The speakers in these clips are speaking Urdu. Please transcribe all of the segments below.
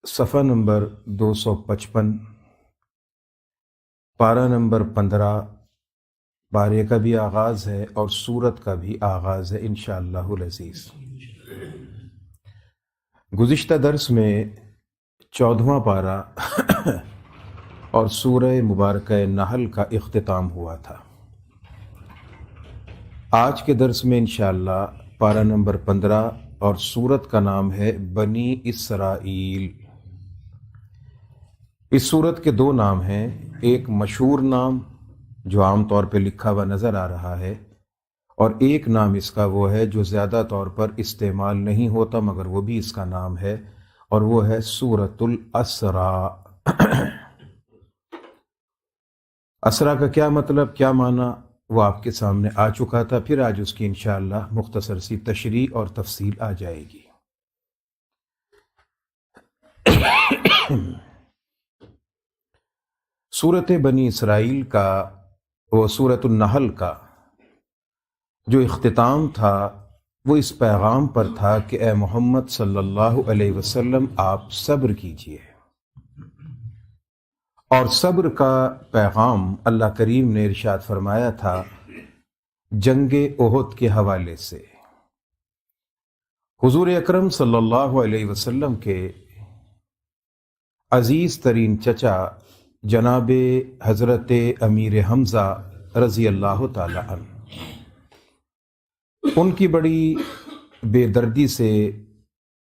صفحہ نمبر 255، پارہ نمبر 15۔ پارے کا بھی آغاز ہے اور سورت کا بھی آغاز ہے انشاءاللہ العزیز۔ گزشتہ درس میں 14واں پارہ اور سورہ مبارکہ نحل کا اختتام ہوا تھا۔ آج کے درس میں انشاءاللہ پارہ نمبر 15 اور سورت کا نام ہے بنی اسرائیل۔ اس سورت کے دو نام ہیں، ایک مشہور نام جو عام طور پہ لکھا ہوا نظر آ رہا ہے، اور ایک نام اس کا وہ ہے جو زیادہ طور پر استعمال نہیں ہوتا مگر وہ بھی اس کا نام ہے، اور وہ ہے سورۃ الاسراء۔ اسرا کا کیا مطلب، کیا معنی، وہ آپ کے سامنے آ چکا تھا، پھر آج اس کی انشاءاللہ مختصر سی تشریح اور تفصیل آ جائے گی۔ سورت بنی اسرائیل کا وہ سورۃ النحل کا جو اختتام تھا وہ اس پیغام پر تھا کہ اے محمد صلی اللہ علیہ وسلم آپ صبر کیجئے، اور صبر کا پیغام اللہ کریم نے ارشاد فرمایا تھا جنگ احد کے حوالے سے۔ حضور اکرم صلی اللہ علیہ وسلم کے عزیز ترین چچا جناب حضرت امیر حمزہ رضی اللہ تعالی عنہ، ان کی بڑی بے دردی سے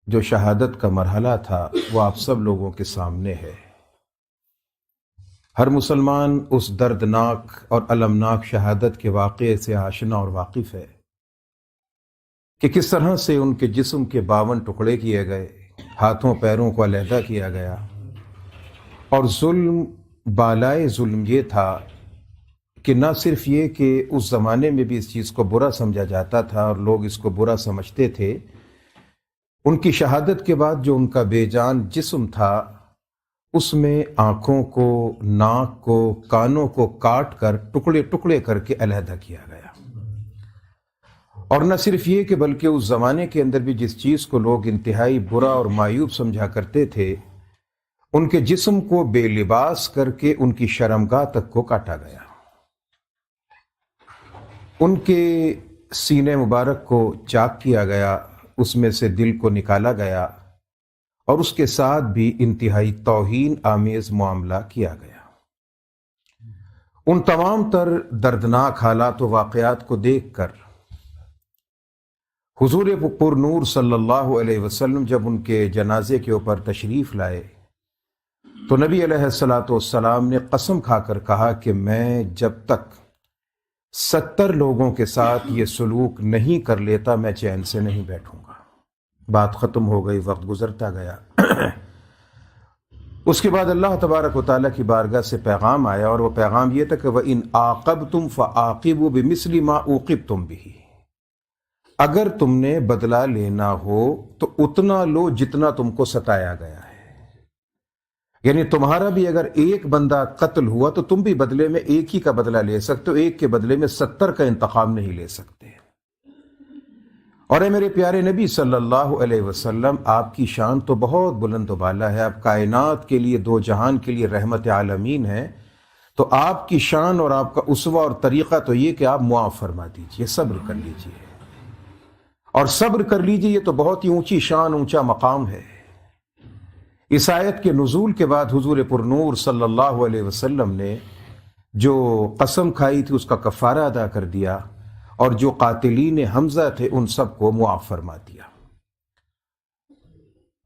جو شہادت کا مرحلہ تھا وہ آپ سب لوگوں کے سامنے ہے۔ ہر مسلمان اس دردناک اور المناک شہادت کے واقعے سے آشنا اور واقف ہے کہ کس طرح سے ان کے جسم کے 52 ٹکڑے کیے گئے، ہاتھوں پیروں کو علیحدہ کیا گیا، اور ظلم بالائے ظلم یہ تھا کہ نہ صرف یہ کہ اس زمانے میں بھی اس چیز کو برا سمجھا جاتا تھا اور لوگ اس کو برا سمجھتے تھے، ان کی شہادت کے بعد جو ان کا بے جان جسم تھا اس میں آنکھوں کو، ناک کو، کانوں کو کاٹ کر ٹکڑے ٹکڑے کر کے علیحدہ کیا گیا۔ اور نہ صرف یہ کہ بلکہ اس زمانے کے اندر بھی جس چیز کو لوگ انتہائی برا اور معیوب سمجھا کرتے تھے، ان کے جسم کو بے لباس کر کے ان کی شرمگاہ تک کو کاٹا گیا، ان کے سینے مبارک کو چاک کیا گیا، اس میں سے دل کو نکالا گیا، اور اس کے ساتھ بھی انتہائی توہین آمیز معاملہ کیا گیا۔ ان تمام تر دردناک حالات و واقعات کو دیکھ کر حضور پر نور صلی اللہ علیہ وسلم جب ان کے جنازے کے اوپر تشریف لائے تو نبی علیہ السلام نے قسم کھا کر کہا کہ میں جب تک 70 لوگوں کے ساتھ یہ سلوک نہیں کر لیتا میں چین سے نہیں بیٹھوں گا۔ بات ختم ہو گئی، وقت گزرتا گیا۔ اس کے بعد اللہ تبارک و تعالیٰ کی بارگاہ سے پیغام آیا، اور وہ پیغام یہ تھا کہ وَإِنْ عَاقَبْتُمْ فَعَاقِبُوا بِمِثْلِ مَا عُوقِبْتُمْ بِهِ، اگر تم نے بدلہ لینا ہو تو اتنا لو جتنا تم کو ستایا گیا ہے۔ یعنی تمہارا بھی اگر ایک بندہ قتل ہوا تو تم بھی بدلے میں ایک ہی کا بدلہ لے سکتے ہو، ایک کے بدلے میں 70 کا انتقام نہیں لے سکتے۔ اور اے میرے پیارے نبی صلی اللہ علیہ وسلم، آپ کی شان تو بہت بلند و بالا ہے، آپ کائنات کے لیے، دو جہان کے لیے رحمت عالمین ہیں، تو آپ کی شان اور آپ کا اسوہ اور طریقہ تو یہ کہ آپ معاف فرما دیجئے، صبر کر لیجئے، اور صبر کر لیجئے، یہ تو بہت ہی اونچی شان، اونچا مقام ہے۔ اس آیت کے نزول کے بعد حضور پر نور صلی اللہ علیہ وسلم نے جو قسم کھائی تھی اس کا کفارہ ادا کر دیا، اور جو قاتلین حمزہ تھے ان سب کو معاف فرما دیا۔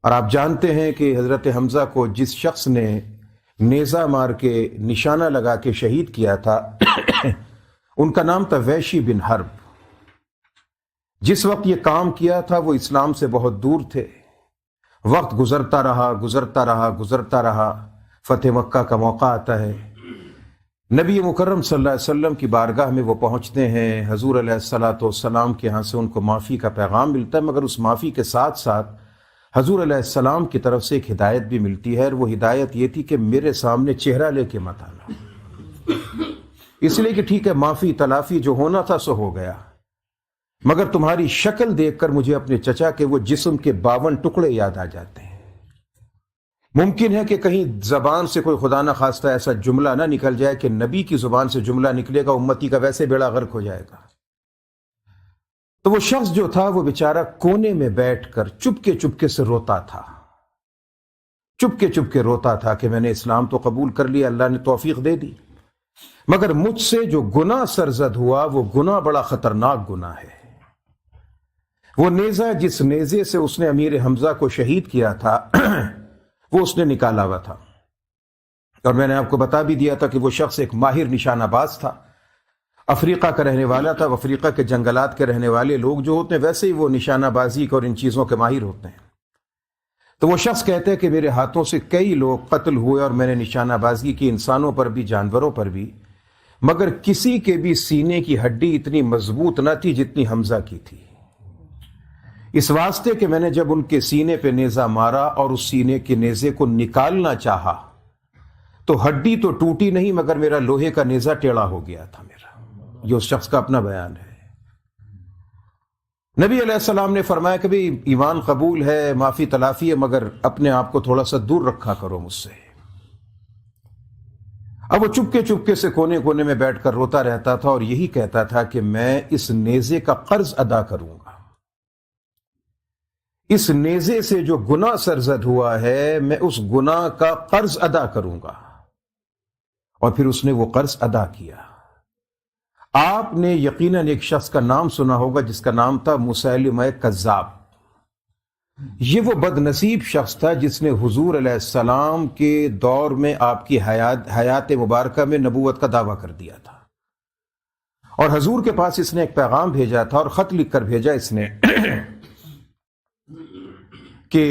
اور آپ جانتے ہیں کہ حضرت حمزہ کو جس شخص نے نیزہ مار کے نشانہ لگا کے شہید کیا تھا ان کا نام تھا وحشی بن حرب۔ جس وقت یہ کام کیا تھا وہ اسلام سے بہت دور تھے، وقت گزرتا رہا گزرتا رہا گزرتا رہا، فتح مکہ کا موقع آتا ہے، نبی مکرم صلی اللہ علیہ وسلم کی بارگاہ میں وہ پہنچتے ہیں، حضور علیہ السلام کے ہاں سے ان کو معافی کا پیغام ملتا ہے، مگر اس معافی کے ساتھ ساتھ حضور علیہ السلام کی طرف سے ایک ہدایت بھی ملتی ہے، اور وہ ہدایت یہ تھی کہ میرے سامنے چہرہ لے کے مت آنا، اس لیے کہ ٹھیک ہے معافی تلافی جو ہونا تھا سو ہو گیا، مگر تمہاری شکل دیکھ کر مجھے اپنے چچا کے وہ جسم کے 52 ٹکڑے یاد آ جاتے ہیں۔ ممکن ہے کہ کہیں زبان سے کوئی خدا نہ خواستہ ایسا جملہ نہ نکل جائے کہ نبی کی زبان سے جملہ نکلے گا امتی کا ویسے بیڑا غرق ہو جائے گا۔ تو وہ شخص جو تھا وہ بیچارہ کونے میں بیٹھ کر چپکے سے روتا تھا، چپکے روتا تھا کہ میں نے اسلام تو قبول کر لیا، اللہ نے توفیق دے دی، مگر مجھ سے جو گناہ سرزد ہوا وہ گناہ بڑا خطرناک گناہ ہے۔ وہ نیزہ جس نیزے سے اس نے امیر حمزہ کو شہید کیا تھا وہ اس نے نکالا ہوا تھا، اور میں نے آپ کو بتا بھی دیا تھا کہ وہ شخص ایک ماہر نشانہ باز تھا، افریقہ کا رہنے والا تھا۔ افریقہ کے جنگلات کے رہنے والے لوگ جو ہوتے ہیں ویسے ہی وہ نشانہ بازی اور ان چیزوں کے ماہر ہوتے ہیں۔ تو وہ شخص کہتے ہیں کہ میرے ہاتھوں سے کئی لوگ قتل ہوئے اور میں نے نشانہ بازی کی، انسانوں پر بھی جانوروں پر بھی، مگر کسی کے بھی سینے کی ہڈی اتنی مضبوط نہ تھی جتنی حمزہ کی تھی، اس واسطے کہ میں نے جب ان کے سینے پہ نیزہ مارا اور اس سینے کے نیزے کو نکالنا چاہا تو ہڈی تو ٹوٹی نہیں مگر میرا لوہے کا نیزہ ٹیڑھا ہو گیا تھا میرا۔ یہ اس شخص کا اپنا بیان ہے۔ نبی علیہ السلام نے فرمایا کہ بھی ایمان قبول ہے، معافی تلافی ہے، مگر اپنے آپ کو تھوڑا سا دور رکھا کرو مجھ سے۔ اب وہ چپکے سے کونے میں بیٹھ کر روتا رہتا تھا اور یہی کہتا تھا کہ میں اس نیزے کا قرض ادا کروں گا، اس نیزے سے جو گناہ سرزد ہوا ہے میں اس گناہ کا قرض ادا کروں گا۔ اور پھر اس نے وہ قرض ادا کیا۔ آپ نے یقیناً ایک شخص کا نام سنا ہوگا جس کا نام تھا مسیلمہ کذاب۔ یہ وہ بد نصیب شخص تھا جس نے حضور علیہ السلام کے دور میں آپ کی حیات مبارکہ میں نبوت کا دعویٰ کر دیا تھا، اور حضور کے پاس اس نے ایک پیغام بھیجا تھا اور خط لکھ کر بھیجا اس نے کہ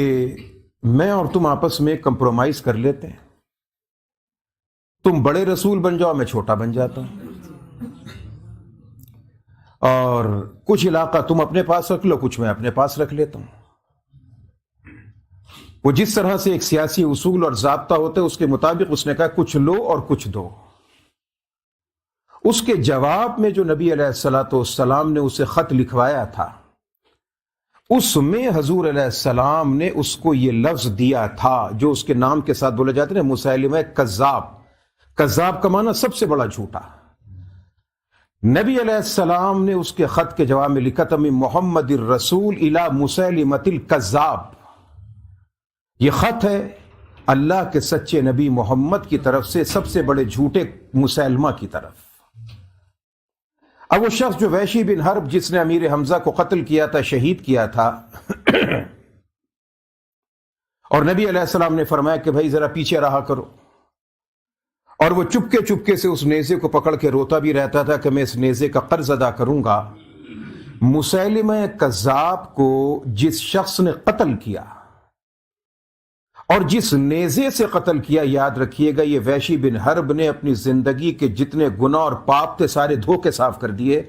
میں اور تم آپس میں کمپرومائز کر لیتے ہیں، تم بڑے رسول بن جاؤ میں چھوٹا بن جاتا ہوں، اور کچھ علاقہ تم اپنے پاس رکھ لو، کچھ میں اپنے پاس رکھ لیتا ہوں۔ وہ جس طرح سے ایک سیاسی اصول اور ضابطہ ہوتا ہے اس کے مطابق اس نے کہا کچھ لو اور کچھ دو۔ اس کے جواب میں جو نبی علیہ السلام نے اسے خط لکھوایا تھا اس میں حضور علیہ السلام نے اس کو یہ لفظ دیا تھا جو اس کے نام کے ساتھ بولے جاتے ہیں، مسیلمہ کذاب۔ کذاب کا معنی سب سے بڑا جھوٹا۔ نبی علیہ السلام نے اس کے خط کے جواب میں لکھا تھا من محمد الرسول الی مسیلمہ الکذاب۔ یہ خط ہے اللہ کے سچے نبی محمد کی طرف سے سب سے بڑے جھوٹے مسیلمہ کی طرف۔ اب وہ شخص جو وحشی بن حرب جس نے امیر حمزہ کو قتل کیا تھا، شہید کیا تھا، اور نبی علیہ السلام نے فرمایا کہ بھائی ذرا پیچھے رہا کرو، اور وہ چپکے سے اس نیزے کو پکڑ کے روتا بھی رہتا تھا کہ میں اس نیزے کا قرض ادا کروں گا۔ مسیلمہ کذاب کو جس شخص نے قتل کیا اور جس نیزے سے قتل کیا، یاد رکھیے گا یہ وحشی بن حرب نے اپنی زندگی کے جتنے گناہ اور پاپ تھے سارے دھو کے صاف کر دیے۔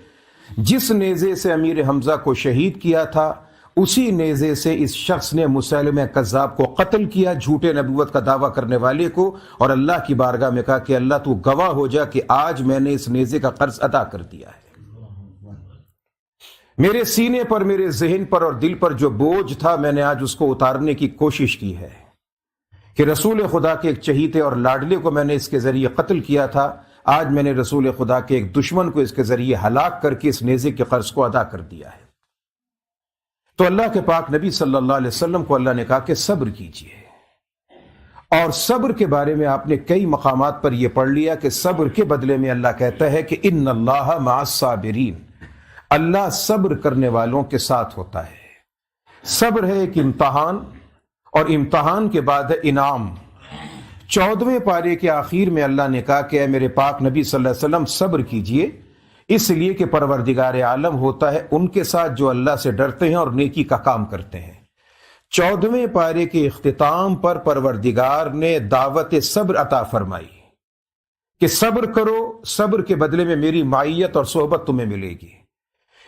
جس نیزے سے امیر حمزہ کو شہید کیا تھا اسی نیزے سے اس شخص نے مسیلمہ کذاب کو قتل کیا، جھوٹے نبوت کا دعویٰ کرنے والے کو، اور اللہ کی بارگاہ میں کہا کہ اللہ تو گواہ ہو جا کہ آج میں نے اس نیزے کا قرض ادا کر دیا ہے۔ میرے سینے پر، میرے ذہن پر اور دل پر جو بوجھ تھا میں نے آج اس کو اتارنے کی کوشش کی ہے کہ رسول خدا کے ایک چہیتے اور لاڈلے کو میں نے اس کے ذریعے قتل کیا تھا، آج میں نے رسول خدا کے ایک دشمن کو اس کے ذریعے ہلاک کر کے اس نیزے کے قرض کو ادا کر دیا ہے۔ تو اللہ کے پاک نبی صلی اللہ علیہ وسلم کو اللہ نے کہا کہ صبر کیجئے، اور صبر کے بارے میں آپ نے کئی مقامات پر یہ پڑھ لیا کہ صبر کے بدلے میں اللہ کہتا ہے کہ ان اللہ مع الصابرین، اللہ صبر کرنے والوں کے ساتھ ہوتا ہے۔ صبر ہے ایک امتحان، اور امتحان کے بعد ہے انعام۔ 14ویں پارے کے آخر میں اللہ نے کہا کہ اے میرے پاک نبی صلی اللہ علیہ وسلم صبر کیجئے، اس لیے کہ پروردگار عالم ہوتا ہے ان کے ساتھ جو اللہ سے ڈرتے ہیں اور نیکی کا کام کرتے ہیں۔ 14ویں پارے کے اختتام پر پروردگار نے دعوت صبر عطا فرمائی کہ صبر کرو، صبر کے بدلے میں میری معیت اور صحبت تمہیں ملے گی،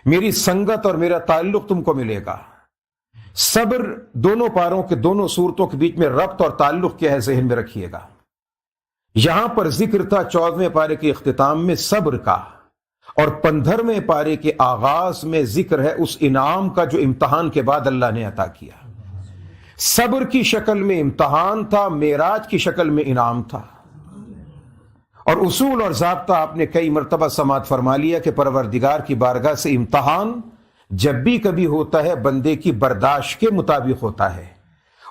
میری سنگت اور میرا تعلق تم کو ملے گا۔ صبر دونوں پاروں کے دونوں صورتوں کے بیچ میں ربط اور تعلق کیا ہے ذہن میں رکھیے گا۔ یہاں پر ذکر تھا 14ویں پارے کے اختتام میں صبر کا، اور 15ویں پارے کے آغاز میں ذکر ہے اس انعام کا جو امتحان کے بعد اللہ نے عطا کیا۔ صبر کی شکل میں امتحان تھا، معراج کی شکل میں انعام تھا۔ اور اصول اور ضابطہ آپ نے کئی مرتبہ سماعت فرما لیا کہ پروردگار کی بارگاہ سے امتحان جب بھی کبھی ہوتا ہے بندے کی برداشت کے مطابق ہوتا ہے،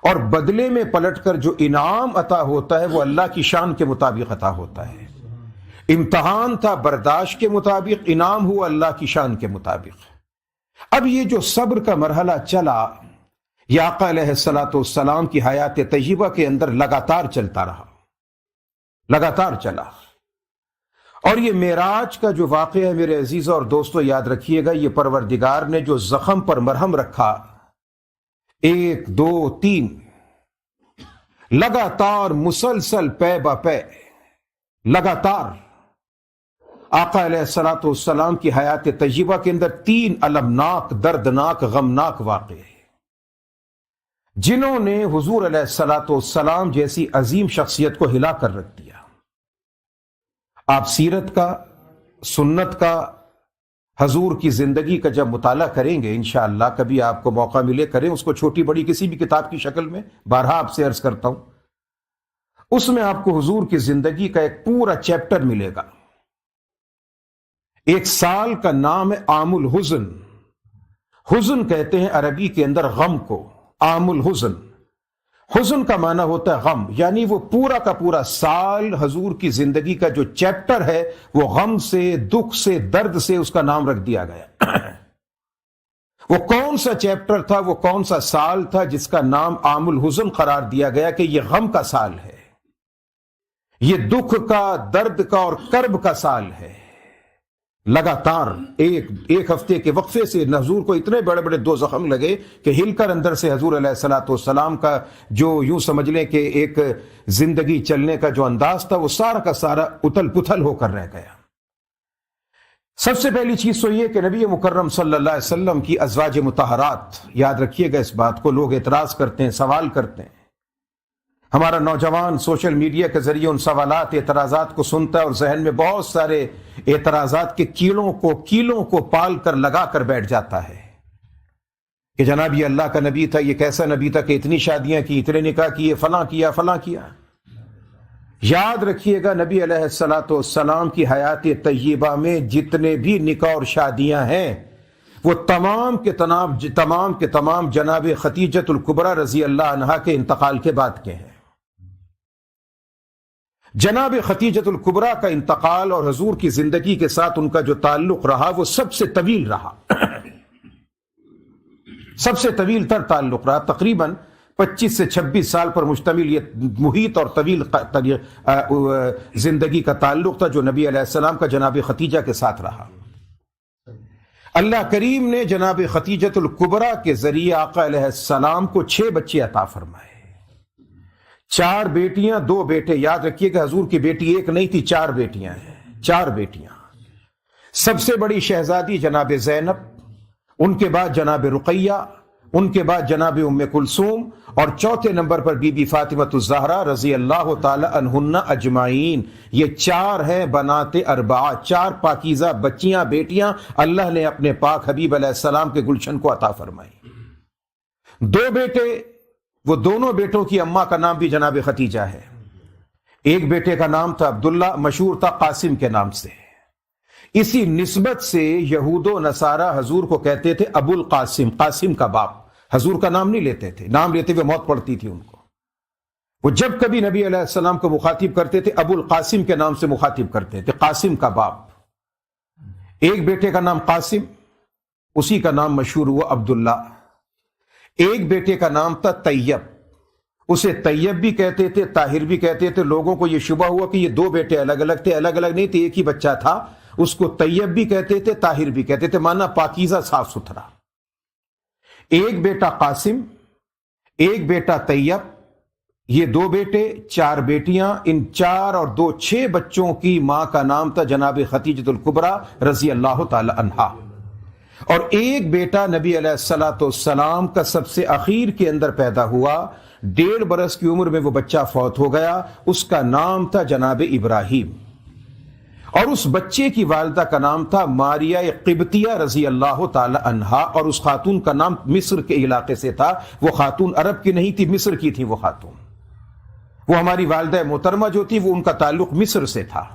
اور بدلے میں پلٹ کر جو انعام عطا ہوتا ہے وہ اللہ کی شان کے مطابق عطا ہوتا ہے۔ امتحان تھا برداشت کے مطابق، انعام ہوا اللہ کی شان کے مطابق۔ اب یہ جو صبر کا مرحلہ چلا یہ آقا علیہ السلام کی حیات طیبہ کے اندر لگاتار چلتا رہا، لگاتار چلا۔ اور یہ معراج کا جو واقعہ ہے میرے عزیزوں اور دوستوں، یاد رکھیے گا، یہ پروردگار نے جو زخم پر مرہم رکھا، 1 2 3 لگاتار مسلسل پے با پے لگاتار آقا علیہ السلام کی حیات طیبہ کے اندر 3 المناک، دردناک، غمناک واقعے جنہوں نے حضور علیہ السلام جیسی عظیم شخصیت کو ہلا کر رکھ دیا۔ آپ سیرت کا، سنت کا، حضور کی زندگی کا جب مطالعہ کریں گے انشاءاللہ، کبھی آپ کو موقع ملے کریں اس کو، چھوٹی بڑی کسی بھی کتاب کی شکل میں، بارہا آپ سے عرض کرتا ہوں، اس میں آپ کو حضور کی زندگی کا ایک پورا چیپٹر ملے گا۔ ایک سال کا نام ہے عام الحزن۔ حزن کہتے ہیں عربی کے اندر غم کو، عام الحزن۔ حزن کا معنی ہوتا ہے غم، یعنی وہ پورا کا پورا سال حضور کی زندگی کا جو چیپٹر ہے وہ غم سے، دکھ سے، درد سے اس کا نام رکھ دیا گیا۔ وہ کون سا چیپٹر تھا، وہ کون سا سال تھا جس کا نام عام الحزن قرار دیا گیا کہ یہ غم کا سال ہے، یہ دکھ کا، درد کا اور کرب کا سال ہے۔ لگاتار ایک ہفتے کے وقفے سے حضور کو اتنے بڑے بڑے 2 زخم لگے کہ ہل کر اندر سے حضور علیہ السلام کا جو یوں سمجھ لیں کہ ایک زندگی چلنے کا جو انداز تھا وہ سارا کا سارا اتل پتھل ہو کر رہ گیا۔ سب سے پہلی چیز تو یہ کہ نبی مکرم صلی اللہ علیہ وسلم کی ازواج مطہرات، یاد رکھیے گا اس بات کو، لوگ اعتراض کرتے ہیں، سوال کرتے ہیں، ہمارا نوجوان سوشل میڈیا کے ذریعے ان سوالات، اعتراضات کو سنتا ہے اور ذہن میں بہت سارے اعتراضات کے کیلوں کو پال کر لگا کر بیٹھ جاتا ہے کہ جناب یہ اللہ کا نبی تھا، یہ کیسا نبی تھا کہ اتنی شادیاں کی، اتنے نکاح کیے، فلاں کیا فلاں کیا۔ یاد رکھیے گا نبی علیہ السلام کی حیات طیبہ میں جتنے بھی نکاح اور شادیاں ہیں وہ تمام کے تمام جناب خدیجۃ الکبریٰ رضی اللہ عنہا کے انتقال کے بعد کے ہیں۔ جناب خدیجۃ الکبریٰ کا انتقال اور حضور کی زندگی کے ساتھ ان کا جو تعلق رہا وہ سب سے طویل رہا، سب سے طویل تر تعلق رہا، تقریباً 25 سے 26 سال پر مشتمل یہ محیط اور طویل زندگی کا تعلق تھا جو نبی علیہ السلام کا جناب خدیجہ کے ساتھ رہا۔ اللہ کریم نے جناب خدیجۃ الکبریٰ کے ذریعے آقا علیہ السلام کو 6 بچے عطا فرمائے، 4 بیٹیاں 2 بیٹے۔ یاد رکھیے کہ حضور کی بیٹی ایک نہیں تھی، 4 بیٹیاں ہیں، 4 بیٹیاں۔ سب سے بڑی شہزادی جناب زینب، ان کے بعد جناب رقیہ، ان کے بعد جناب ام کلثوم، اور چوتھے نمبر پر بی بی فاطمۃ الزہرا رضی اللہ تعالی عنہن اجمعین۔ یہ 4 ہیں بنات اربعہ، 4 پاکیزہ بچیاں، بیٹیاں اللہ نے اپنے پاک حبیب علیہ السلام کے گلشن کو عطا فرمائی۔ 2 بیٹے، وہ دونوں بیٹوں کی اماں کا نام بھی جناب خدیجہ ہے۔ ایک بیٹے کا نام تھا عبداللہ، مشہور تھا قاسم کے نام سے۔ اسی نسبت سے یہود و نصارہ حضور کو کہتے تھے ابو القاسم، قاسم کا باپ۔ حضور کا نام نہیں لیتے تھے، نام لیتے ہوئے موت پڑتی تھی ان کو۔ وہ جب کبھی نبی علیہ السلام کو مخاطب کرتے تھے ابو القاسم کے نام سے مخاطب کرتے تھے، قاسم کا باپ۔ ایک بیٹے کا نام قاسم، اسی کا نام مشہور ہوا عبداللہ۔ ایک بیٹے کا نام تھا طیب، اسے طیب بھی کہتے تھے، طاہر بھی کہتے تھے۔ لوگوں کو یہ شبہ ہوا کہ یہ 2 بیٹے الگ الگ تھے، الگ الگ نہیں تھے، ایک ہی بچہ تھا۔ اس کو طیب بھی کہتے تھے، طاہر بھی کہتے تھے، مانا پاکیزہ، صاف ستھرا۔ ایک بیٹا قاسم، ایک بیٹا طیب، یہ 2 بیٹے 4 بیٹیاں۔ ان 4 اور 2 6 بچوں کی ماں کا نام تھا جناب خدیجۃ الکبریٰ رضی اللہ تعالی عنہا۔ اور ایک بیٹا نبی علیہ السلام کا سب سے اخیر کے اندر پیدا ہوا، 1.5 برس کی عمر میں وہ بچہ فوت ہو گیا، اس کا نام تھا جناب ابراہیم۔ اور اس بچے کی والدہ کا نام تھا ماریہ قبطیہ رضی اللہ تعالی عنہا، اور اس خاتون کا نام مصر کے علاقے سے تھا. وہ خاتون عرب کی نہیں تھی، مصر کی تھی. وہ خاتون، وہ ہماری والدہ محترمہ جو تھی، وہ ان کا تعلق مصر سے تھا.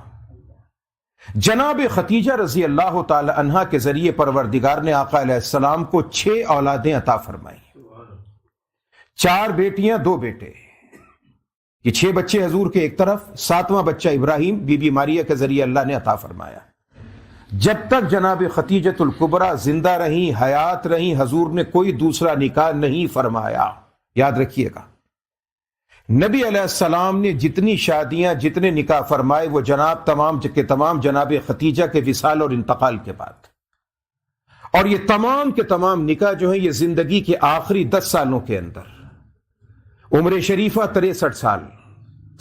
جناب ختیجہ رضی اللہ تعالی عنہا کے ذریعے پروردگار نے آقا علیہ السلام کو 6 اولادیں عطا فرمائی، 4 بیٹیاں 2 بیٹے. یہ 6 بچے حضور کے ایک طرف، 7واں بچہ ابراہیم بی بی ماریہ کے ذریعے اللہ نے عطا فرمایا. جب تک جناب ختیجۃ الکبریٰ زندہ رہیں، حیات رہیں، حضور نے کوئی دوسرا نکاح نہیں فرمایا. یاد رکھیے گا، نبی علیہ السلام نے جتنی شادیاں، جتنے نکاح فرمائے، وہ تمام کے تمام جناب ختیجہ کے وصال اور انتقال کے بعد. اور یہ تمام کے تمام نکاح جو ہیں یہ زندگی کے آخری 10 سالوں کے اندر. عمر شریفہ 63 سال،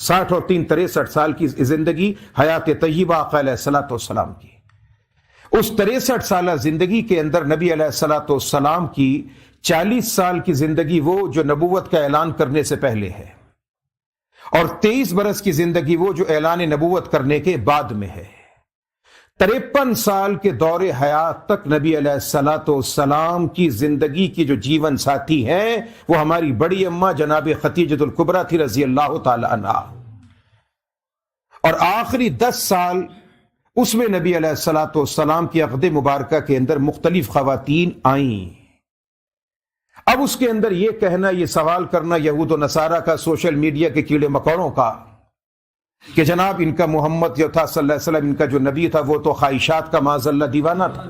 60 اور 3 63 سال کی زندگی حیات طیبہ آقا علیہ الصلوۃ والسلام کی. اس 63 سالہ زندگی کے اندر نبی علیہ الصلوۃ والسلام کی 40 سال کی زندگی وہ جو نبوت کا اعلان کرنے سے پہلے ہے، اور 23 برس کی زندگی وہ جو اعلان نبوت کرنے کے بعد میں ہے. 53 سال کے دور حیات تک نبی علیہ الصلوۃ والسلام کی زندگی کی جو جیون ساتھی ہیں وہ ہماری بڑی اماں جناب ختیجۃ الکبریٰ تھی رضی اللہ تعالی عنہا. اور آخری 10 سال اس میں نبی علیہ الصلوۃ والسلام کی عقد مبارکہ کے اندر مختلف خواتین آئیں. اب اس کے اندر یہ کہنا، یہ سوال کرنا یہود و نصارہ کا، سوشل میڈیا کے کیڑے مکوڑوں کا، کہ جناب ان کا محمد جو تھا صلی اللہ علیہ وسلم، ان کا جو نبی تھا وہ تو خواہشات کا معاذ اللہ دیوانہ تھا.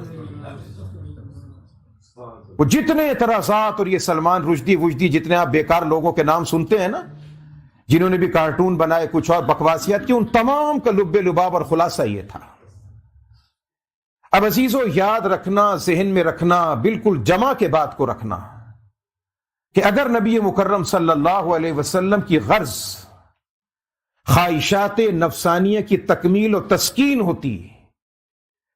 وہ جتنے اعتراضات اور یہ سلمان رشدی وجدی جتنے آپ بیکار لوگوں کے نام سنتے ہیں نا، جنہوں نے بھی کارٹون بنائے، کچھ اور بکواسیات کی، ان تمام کا لب لباب اور خلاصہ یہ تھا. اب عزیزو یاد رکھنا، ذہن میں رکھنا، بالکل جمع کے بات کو رکھنا کہ اگر نبی مکرم صلی اللہ علیہ وسلم کی غرض خواہشات نفسانیہ کی تکمیل و تسکین ہوتی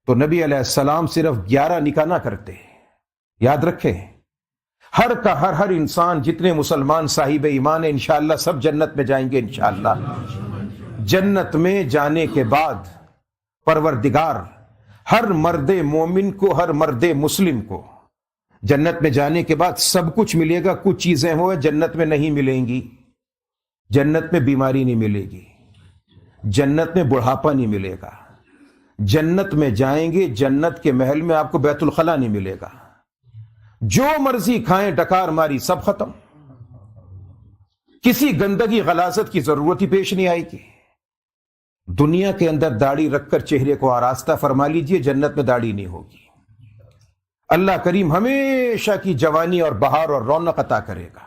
تو نبی علیہ السلام صرف 11 نکاح نہ کرتے. یاد رکھیں، ہر انسان، جتنے مسلمان صاحب ایمان ہیں انشاءاللہ سب جنت میں جائیں گے انشاءاللہ. جنت میں جانے کے بعد پروردگار ہر مرد مومن کو، ہر مرد مسلم کو جنت میں جانے کے بعد سب کچھ ملے گا. کچھ چیزیں ہوئے جنت میں نہیں ملیں گی. جنت میں بیماری نہیں ملے گی، جنت میں بڑھاپا نہیں ملے گا. جنت میں جائیں گے، جنت کے محل میں آپ کو بیت الخلا نہیں ملے گا. جو مرضی کھائیں، ڈکار ماری، سب ختم. کسی گندگی غلاظت کی ضرورت ہی پیش نہیں آئے گی. دنیا کے اندر داڑھی رکھ کر چہرے کو آراستہ فرما لیجئے، جنت میں داڑھی نہیں ہوگی. اللہ کریم ہمیشہ کی جوانی اور بہار اور رونق عطا کرے گا.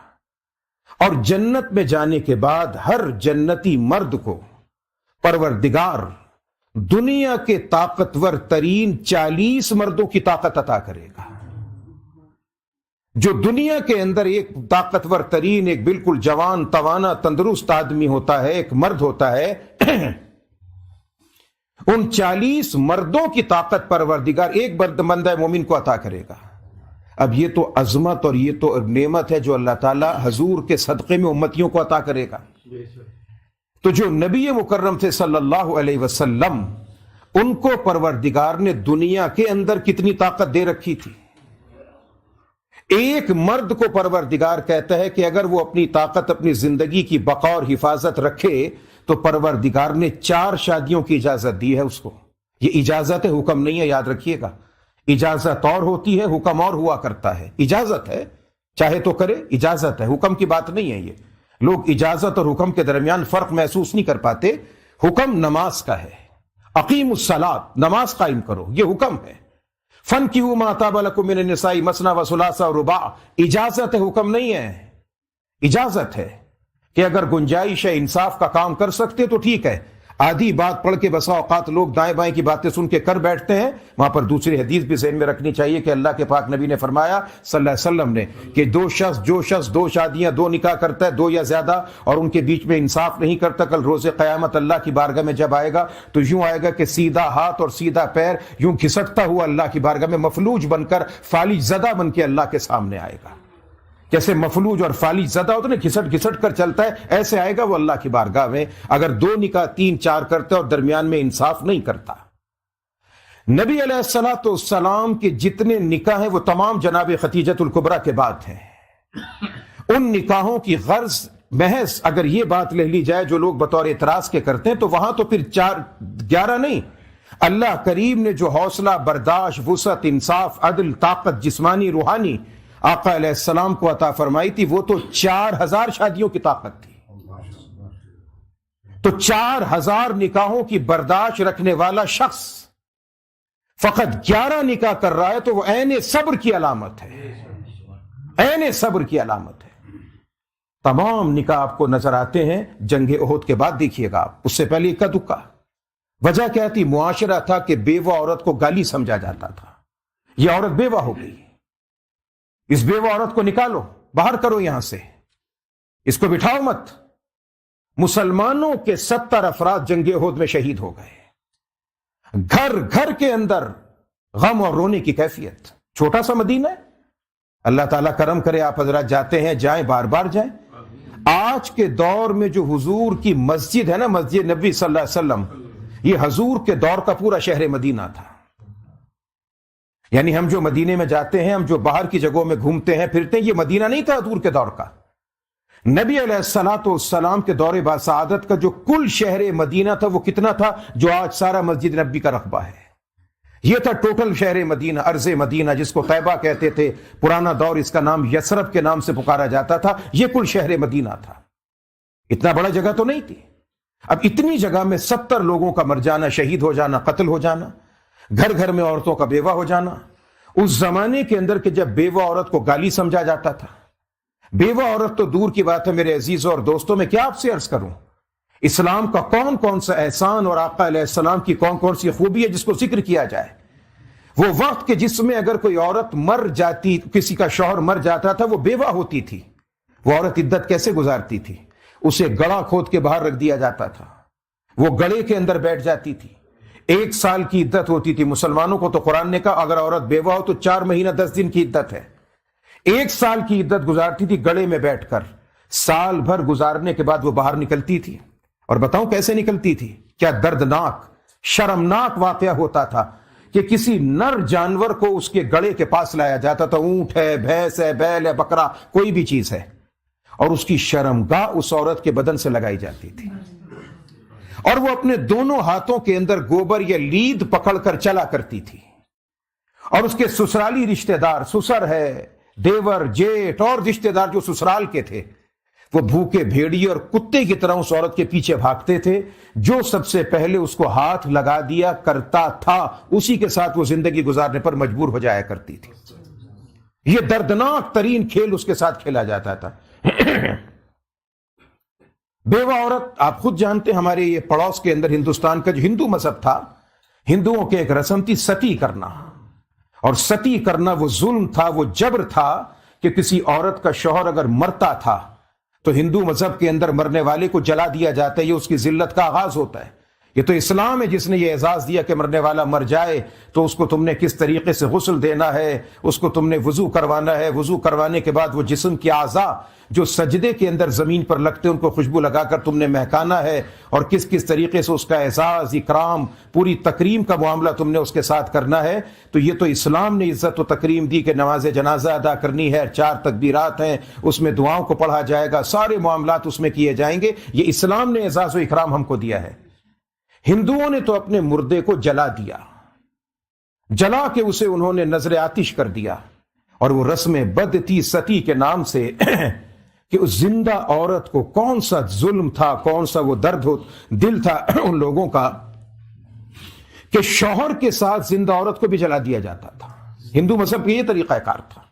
اور جنت میں جانے کے بعد ہر جنتی مرد کو پروردگار دنیا کے طاقتور ترین 40 مردوں کی طاقت عطا کرے گا. جو دنیا کے اندر ایک طاقتور ترین، ایک بالکل جوان توانا تندرست آدمی ہوتا ہے، ایک مرد ہوتا ہے، ان 40 مردوں کی طاقت پروردگار ایک بندہ مومن کو عطا کرے گا. اب یہ تو عظمت اور یہ تو نعمت ہے جو اللہ تعالیٰ حضور کے صدقے میں امتیوں کو عطا کرے گا. تو جو نبی مکرم تھے صلی اللہ علیہ وسلم، ان کو پروردگار نے دنیا کے اندر کتنی طاقت دے رکھی تھی. ایک مرد کو پروردگار کہتا ہے کہ اگر وہ اپنی طاقت، اپنی زندگی کی بقا اور حفاظت رکھے تو پروردگار نے 4 شادیوں کی اجازت دی ہے اس کو. یہ اجازت ہے، حکم نہیں ہے، یاد رکھیے گا. اجازت اور ہوتی ہے، حکم اور ہوا کرتا ہے. اجازت ہے، چاہے تو کرے، اجازت ہے، حکم کی بات نہیں ہے. یہ لوگ اجازت اور حکم کے درمیان فرق محسوس نہیں کر پاتے. حکم نماز کا ہے، اقیم الصلاۃ، نماز قائم کرو، یہ حکم ہے. فَانْكِحُوا مَا طَابَ لَكُم مِّنَ النِّسَاءِ مَثْنَىٰ وَثُلَاثَ وَرُبَاعَ. اجازت ہے، حکم نہیں ہے. اجازت ہے کہ اگر گنجائش ہے، انصاف کا کام کر سکتے تو ٹھیک ہے. آدھی بات پڑھ کے بسا اوقات لوگ دائیں بائیں کی باتیں سن کے کر بیٹھتے ہیں. وہاں پر دوسری حدیث بھی ذہن میں رکھنی چاہیے کہ اللہ کے پاک نبی نے فرمایا صلی اللہ علیہ وسلم نے کہ جو شخص 2 شادیاں، 2 نکاح کرتا ہے، 2 یا زیادہ، اور ان کے بیچ میں انصاف نہیں کرتا، کل روز قیامت اللہ کی بارگاہ میں جب آئے گا تو یوں آئے گا کہ سیدھا ہاتھ اور سیدھا پیر یوں گھسٹتا ہوا اللہ کی بارگاہ میں مفلوج بن کر، فالج زدہ بن کے اللہ کے سامنے آئے گا. جیسے مفلوج اور فالج زدہ ہوتا ہے نا، گھسٹ کر چلتا ہے، ایسے آئے گا وہ اللہ کی بارگاہ میں اگر 2 نکاح 3 4 کرتا ہے اور درمیان میں انصاف نہیں کرتا. نبی علیہ الصلوۃ والسلام کے جتنے نکاح ہیں وہ تمام جناب خدیجۃ الکبریٰ کے بعد ہیں. ان نکاحوں کی غرض محض اگر یہ بات لے لی جائے جو لوگ بطور اعتراض کے کرتے ہیں تو وہاں تو پھر 11 نہیں، اللہ کریم نے جو حوصلہ، برداشت، وسعت، انصاف، عدل، طاقت جسمانی روحانی آقا علیہ السلام کو عطا فرمائی تھی وہ تو 4000 شادیوں کی طاقت تھی. تو 4000 نکاحوں کی برداشت رکھنے والا شخص فقط 11 نکاح کر رہا ہے تو وہ عین صبر کی علامت ہے، عین صبر کی علامت ہے. تمام نکاح آپ کو نظر آتے ہیں جنگ احد کے بعد، دیکھیے گا آپ، اس سے پہلے اکا دکا. وجہ کیا تھی؟ معاشرہ تھا کہ بیوہ عورت کو گالی سمجھا جاتا تھا. یہ عورت بیوہ ہو گئی، اس بیوہ عورت کو نکالو، باہر کرو یہاں سے، اس کو بٹھاؤ مت. مسلمانوں کے 70 افراد جنگ احد میں شہید ہو گئے. گھر گھر کے اندر غم اور رونے کی کیفیت. چھوٹا سا مدینہ ہے، اللہ تعالیٰ کرم کرے آپ حضرات جاتے ہیں، جائیں، بار بار جائیں. آج کے دور میں جو حضور کی مسجد ہے نا، مسجد نبی صلی اللہ علیہ وسلم، یہ حضور کے دور کا پورا شہر مدینہ تھا. یعنی ہم جو مدینے میں جاتے ہیں، ہم جو باہر کی جگہوں میں گھومتے ہیں پھرتے ہیں، یہ مدینہ نہیں تھا حضور کے دور کا. نبی علیہ الصلوۃ والسلام کے دور باسعادت کا جو کل شہر مدینہ تھا وہ کتنا تھا؟ جو آج سارا مسجد نبی کا رقبہ ہے. یہ تھا ٹوٹل شہر مدینہ، ارض مدینہ، جس کو طیبہ کہتے تھے. پرانا دور اس کا نام یثرب کے نام سے پکارا جاتا تھا. یہ کل شہر مدینہ تھا. اتنا بڑا جگہ تو نہیں تھی. اب اتنی جگہ میں 70 لوگوں کا مر جانا، شہید ہو جانا، قتل ہو جانا، گھر گھر میں عورتوں کا بیوہ ہو جانا. اس زمانے کے اندر کہ جب بیوہ عورت کو گالی سمجھا جاتا تھا، بیوہ عورت تو دور کی بات ہے میرے عزیزوں اور دوستوں، میں کیا آپ سے عرض کروں، اسلام کا کون کون سا احسان اور آقا علیہ السلام کی کون کون سی خوبی ہے جس کو ذکر کیا جائے. وہ وقت کے جس میں اگر کوئی عورت مر جاتی، کسی کا شوہر مر جاتا تھا، وہ بیوہ ہوتی تھی، وہ عورت عدت کیسے گزارتی تھی؟ اسے گڑھا کھود کے باہر رکھ دیا جاتا تھا، وہ گڑھے کے اندر بیٹھ جاتی تھی. 1 سال کی عدت ہوتی تھی. مسلمانوں کو تو قرآن نے کہا اگر عورت بیوہ ہو تو 4 مہینہ 10 دن کی عدت ہے. 1 سال کی عدت گزارتی تھی گڑھے میں بیٹھ کر. سال بھر گزارنے کے بعد وہ باہر نکلتی تھی. اور بتاؤں کیسے نکلتی تھی؟ کیا دردناک شرمناک واقعہ ہوتا تھا کہ کسی نر جانور کو اس کے گڑھے کے پاس لایا جاتا تھا، اونٹ ہے، بھینس ہے، بیل ہے، بکرا، کوئی بھی چیز ہے، اور اس کی شرمگاہ اس عورت کے بدن سے لگائی جاتی تھی، اور وہ اپنے دونوں ہاتھوں کے اندر گوبر یا لید پکڑ کر چلا کرتی تھی. اور اس کے سسرالی رشتہ دار، سسر ہے، دیور، جیٹ اور رشتہ دار جو سسرال کے تھے، وہ بھوکے بھیڑیے اور کتے کی طرح اس عورت کے پیچھے بھاگتے تھے. جو سب سے پہلے اس کو ہاتھ لگا دیا کرتا تھا اسی کے ساتھ وہ زندگی گزارنے پر مجبور ہو جایا کرتی تھی. یہ دردناک ترین کھیل اس کے ساتھ کھیلا جاتا تھا. بیوہ عورت، آپ خود جانتے ہیں ہمارے یہ پڑوس کے اندر ہندوستان کا جو ہندو مذہب تھا، ہندوؤں کے ایک رسم تھی ستی کرنا. اور ستی کرنا وہ ظلم تھا، وہ جبر تھا کہ کسی عورت کا شوہر اگر مرتا تھا تو ہندو مذہب کے اندر مرنے والے کو جلا دیا جاتا ہے. یہ اس کی ذلت کا آغاز ہوتا ہے. یہ تو اسلام ہے جس نے یہ اعزاز دیا کہ مرنے والا مر جائے تو اس کو تم نے کس طریقے سے غسل دینا ہے، اس کو تم نے وضو کروانا ہے، وضو کروانے کے بعد وہ جسم کے اعضاء جو سجدے کے اندر زمین پر لگتے ہیں ان کو خوشبو لگا کر تم نے مہکانا ہے، اور کس کس طریقے سے اس کا اعزاز، اکرام، پوری تکریم کا معاملہ تم نے اس کے ساتھ کرنا ہے. تو یہ تو اسلام نے عزت و تکریم دی کہ نماز جنازہ ادا کرنی ہے، 4 تکبیرات ہیں، اس میں دعاؤں کو پڑھا جائے گا، سارے معاملات اس میں کیے جائیں گے. یہ اسلام نے اعزاز و اکرام ہم کو دیا ہے. ہندوؤں نے تو اپنے مردے کو جلا دیا، جلا کے اسے انہوں نے نظر آتش کر دیا. اور وہ رسم بد تھی ستی کے نام سے کہ اس زندہ عورت کو کون سا ظلم تھا، کون سا وہ درد دل تھا ان لوگوں کا کہ شوہر کے ساتھ زندہ عورت کو بھی جلا دیا جاتا تھا. ہندو مذہب کا یہ طریقہ کار تھا.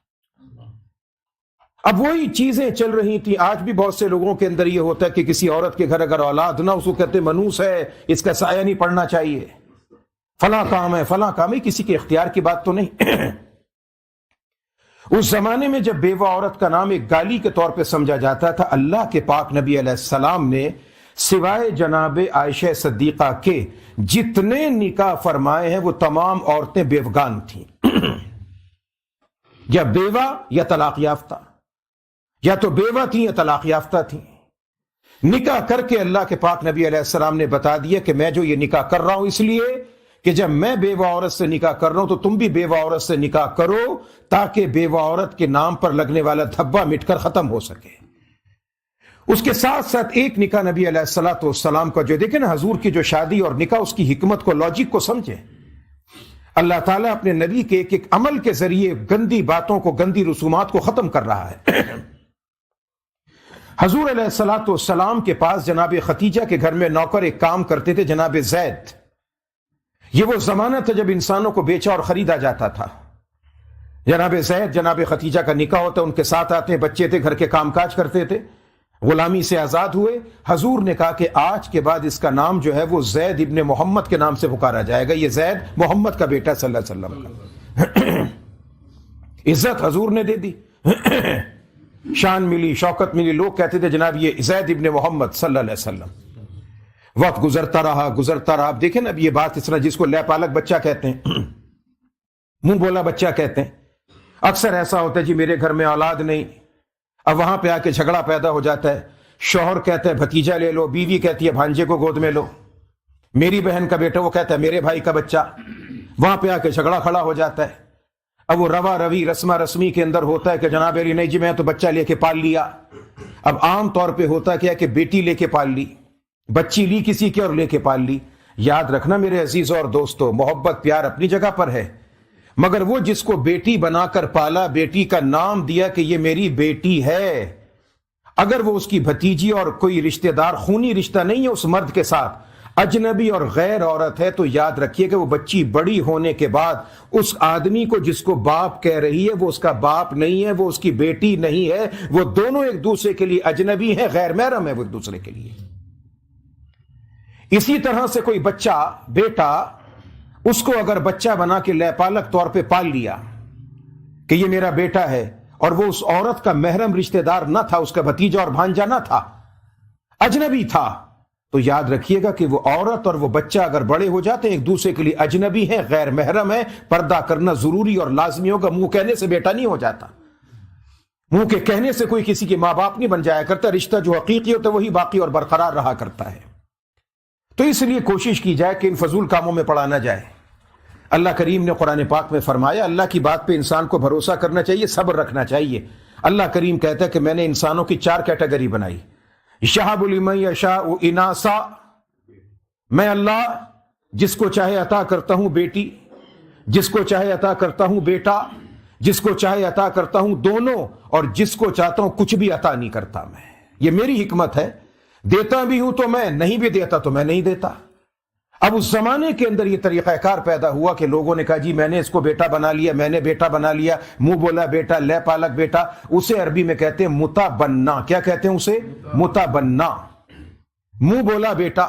اب وہی چیزیں چل رہی تھیں. آج بھی بہت سے لوگوں کے اندر یہ ہوتا ہے کہ کسی عورت کے گھر اگر اولاد نہ، اس کو کہتے منوس ہے، اس کا سایہ نہیں پڑنا چاہیے، فلاں کام ہے، فلاں کام ہے. کسی کے اختیار کی بات تو نہیں. اس زمانے میں جب بیوہ عورت کا نام ایک گالی کے طور پہ سمجھا جاتا تھا، اللہ کے پاک نبی علیہ السلام نے سوائے جناب عائشہ صدیقہ کے جتنے نکاح فرمائے ہیں وہ تمام عورتیں بیوگان تھیں، یا بیوہ یا طلاق یافتہ، یا تو بیوہ تھیں یا طلاق یافتہ تھیں. نکاح کر کے اللہ کے پاک نبی علیہ السلام نے بتا دیا کہ میں جو یہ نکاح کر رہا ہوں اس لیے کہ جب میں بیوہ عورت سے نکاح کر رہا ہوں تو تم بھی بیوہ عورت سے نکاح کرو تاکہ بیوہ عورت کے نام پر لگنے والا دھبا مٹ کر ختم ہو سکے۔ اس کے ساتھ ساتھ ایک نکاح نبی علیہ الصلوۃ والسلام کا جو دیکھیں نا حضور کی جو شادی اور نکاح، اس کی حکمت کو، لاجک کو سمجھیں۔ اللہ تعالیٰ اپنے نبی کے ایک ایک عمل کے ذریعے گندی باتوں کو، گندی رسومات کو ختم کر رہا ہے۔ حضور علیہ الصلوۃ والسلام کے پاس جناب ختیجہ کے گھر میں نوکر ایک کام کرتے تھے، جناب زید۔ یہ وہ زمانہ تھا جب انسانوں کو بیچا اور خریدا جاتا تھا۔ جناب زید جناب ختیجہ کا نکاح ہوتا، ان کے ساتھ آتے، بچے تھے، گھر کے کام کاج کرتے تھے، غلامی سے آزاد ہوئے۔ حضور نے کہا کہ آج کے بعد اس کا نام جو ہے وہ زید ابن محمد کے نام سے پکارا جائے گا، یہ زید محمد کا بیٹا صلی اللہ علیہ وسلم کا۔ عزت حضور نے دے دی، شان ملی، شوکت ملی، لوگ کہتے تھے جناب یہ زید ابن محمد صلی اللہ علیہ وسلم۔ وقت گزرتا رہا گزرتا رہا، اب دیکھیں نا، اب یہ بات اس طرح جس کو لے پالک بچہ کہتے ہیں، منہ بولا بچہ کہتے ہیں، اکثر ایسا ہوتا ہے جی میرے گھر میں اولاد نہیں، اب وہاں پہ آ کے جھگڑا پیدا ہو جاتا ہے، شوہر کہتا ہے بھتیجا لے لو، بیوی کہتی ہے بھانجے کو گود میں لو، میری بہن کا بیٹا وہ کہتا ہے میرے بھائی کا بچہ، وہاں پہ آ کے جھگڑا کھڑا ہو جاتا ہے۔ اب وہ روا روی رسمہ رسمی کے اندر ہوتا ہے کہ جناب علی نہیں جی میں تو بچہ لے کے پال لیا۔ اب عام طور پہ ہوتا کیا کہ بیٹی لے کے پال لی، بچی لی کسی کی اور لے کے پال لی۔ یاد رکھنا میرے عزیزوں اور دوستو، محبت پیار اپنی جگہ پر ہے، مگر وہ جس کو بیٹی بنا کر پالا، بیٹی کا نام دیا کہ یہ میری بیٹی ہے، اگر وہ اس کی بھتیجی اور کوئی رشتہ دار خونی رشتہ نہیں ہے اس مرد کے ساتھ، اجنبی اور غیر عورت ہے، تو یاد رکھیے کہ وہ بچی بڑی ہونے کے بعد اس آدمی کو جس کو باپ کہہ رہی ہے وہ اس کا باپ نہیں ہے، وہ اس کی بیٹی نہیں ہے، وہ دونوں ایک دوسرے کے لیے اجنبی ہیں، غیر محرم ہے وہ ایک دوسرے کے لیے۔ اسی طرح سے کوئی بچہ، بیٹا، اس کو اگر بچہ بنا کے لے پالک طور پہ پال لیا کہ یہ میرا بیٹا ہے، اور وہ اس عورت کا محرم رشتہ دار نہ تھا، اس کا بھتیجا اور بھانجا نہ تھا، اجنبی تھا، تو یاد رکھیے گا کہ وہ عورت اور وہ بچہ اگر بڑے ہو جاتے ہیں ایک دوسرے کے لیے اجنبی ہیں، غیر محرم ہے، پردہ کرنا ضروری اور لازمی ہوگا۔ منہ کہنے سے بیٹا نہیں ہو جاتا، منہ کے کہنے سے کوئی کسی کے ماں باپ نہیں بن جایا کرتا، رشتہ جو حقیقی ہوتا ہے وہی باقی اور برقرار رہا کرتا ہے۔ تو اس لیے کوشش کی جائے کہ ان فضول کاموں میں پڑا نہ جائے۔ اللہ کریم نے قرآن پاک میں فرمایا اللہ کی بات پہ انسان کو بھروسہ کرنا چاہیے، صبر رکھنا چاہیے۔ اللہ کریم کہتا ہے کہ میں نے انسانوں کی 4 کیٹیگری بنائی، یہب لمن یشاء اناثا، میں اللہ جس کو چاہے عطا کرتا ہوں بیٹی، جس کو چاہے عطا کرتا ہوں بیٹا، جس کو چاہے عطا کرتا ہوں دونوں، اور جس کو چاہتا ہوں کچھ بھی عطا نہیں کرتا میں۔ یہ میری حکمت ہے، دیتا بھی ہوں تو میں، نہیں بھی دیتا تو میں نہیں دیتا۔ اب اس زمانے کے اندر یہ طریقہ کار پیدا ہوا کہ لوگوں نے کہا جی میں نے اس کو بیٹا بنا لیا، میں نے بیٹا بنا لیا، منہ بولا بیٹا، لے پالک بیٹا، اسے عربی میں کہتے ہیں متبنہ۔ کیا کہتے ہیں اسے؟ متبنہ، منہ بولا بیٹا۔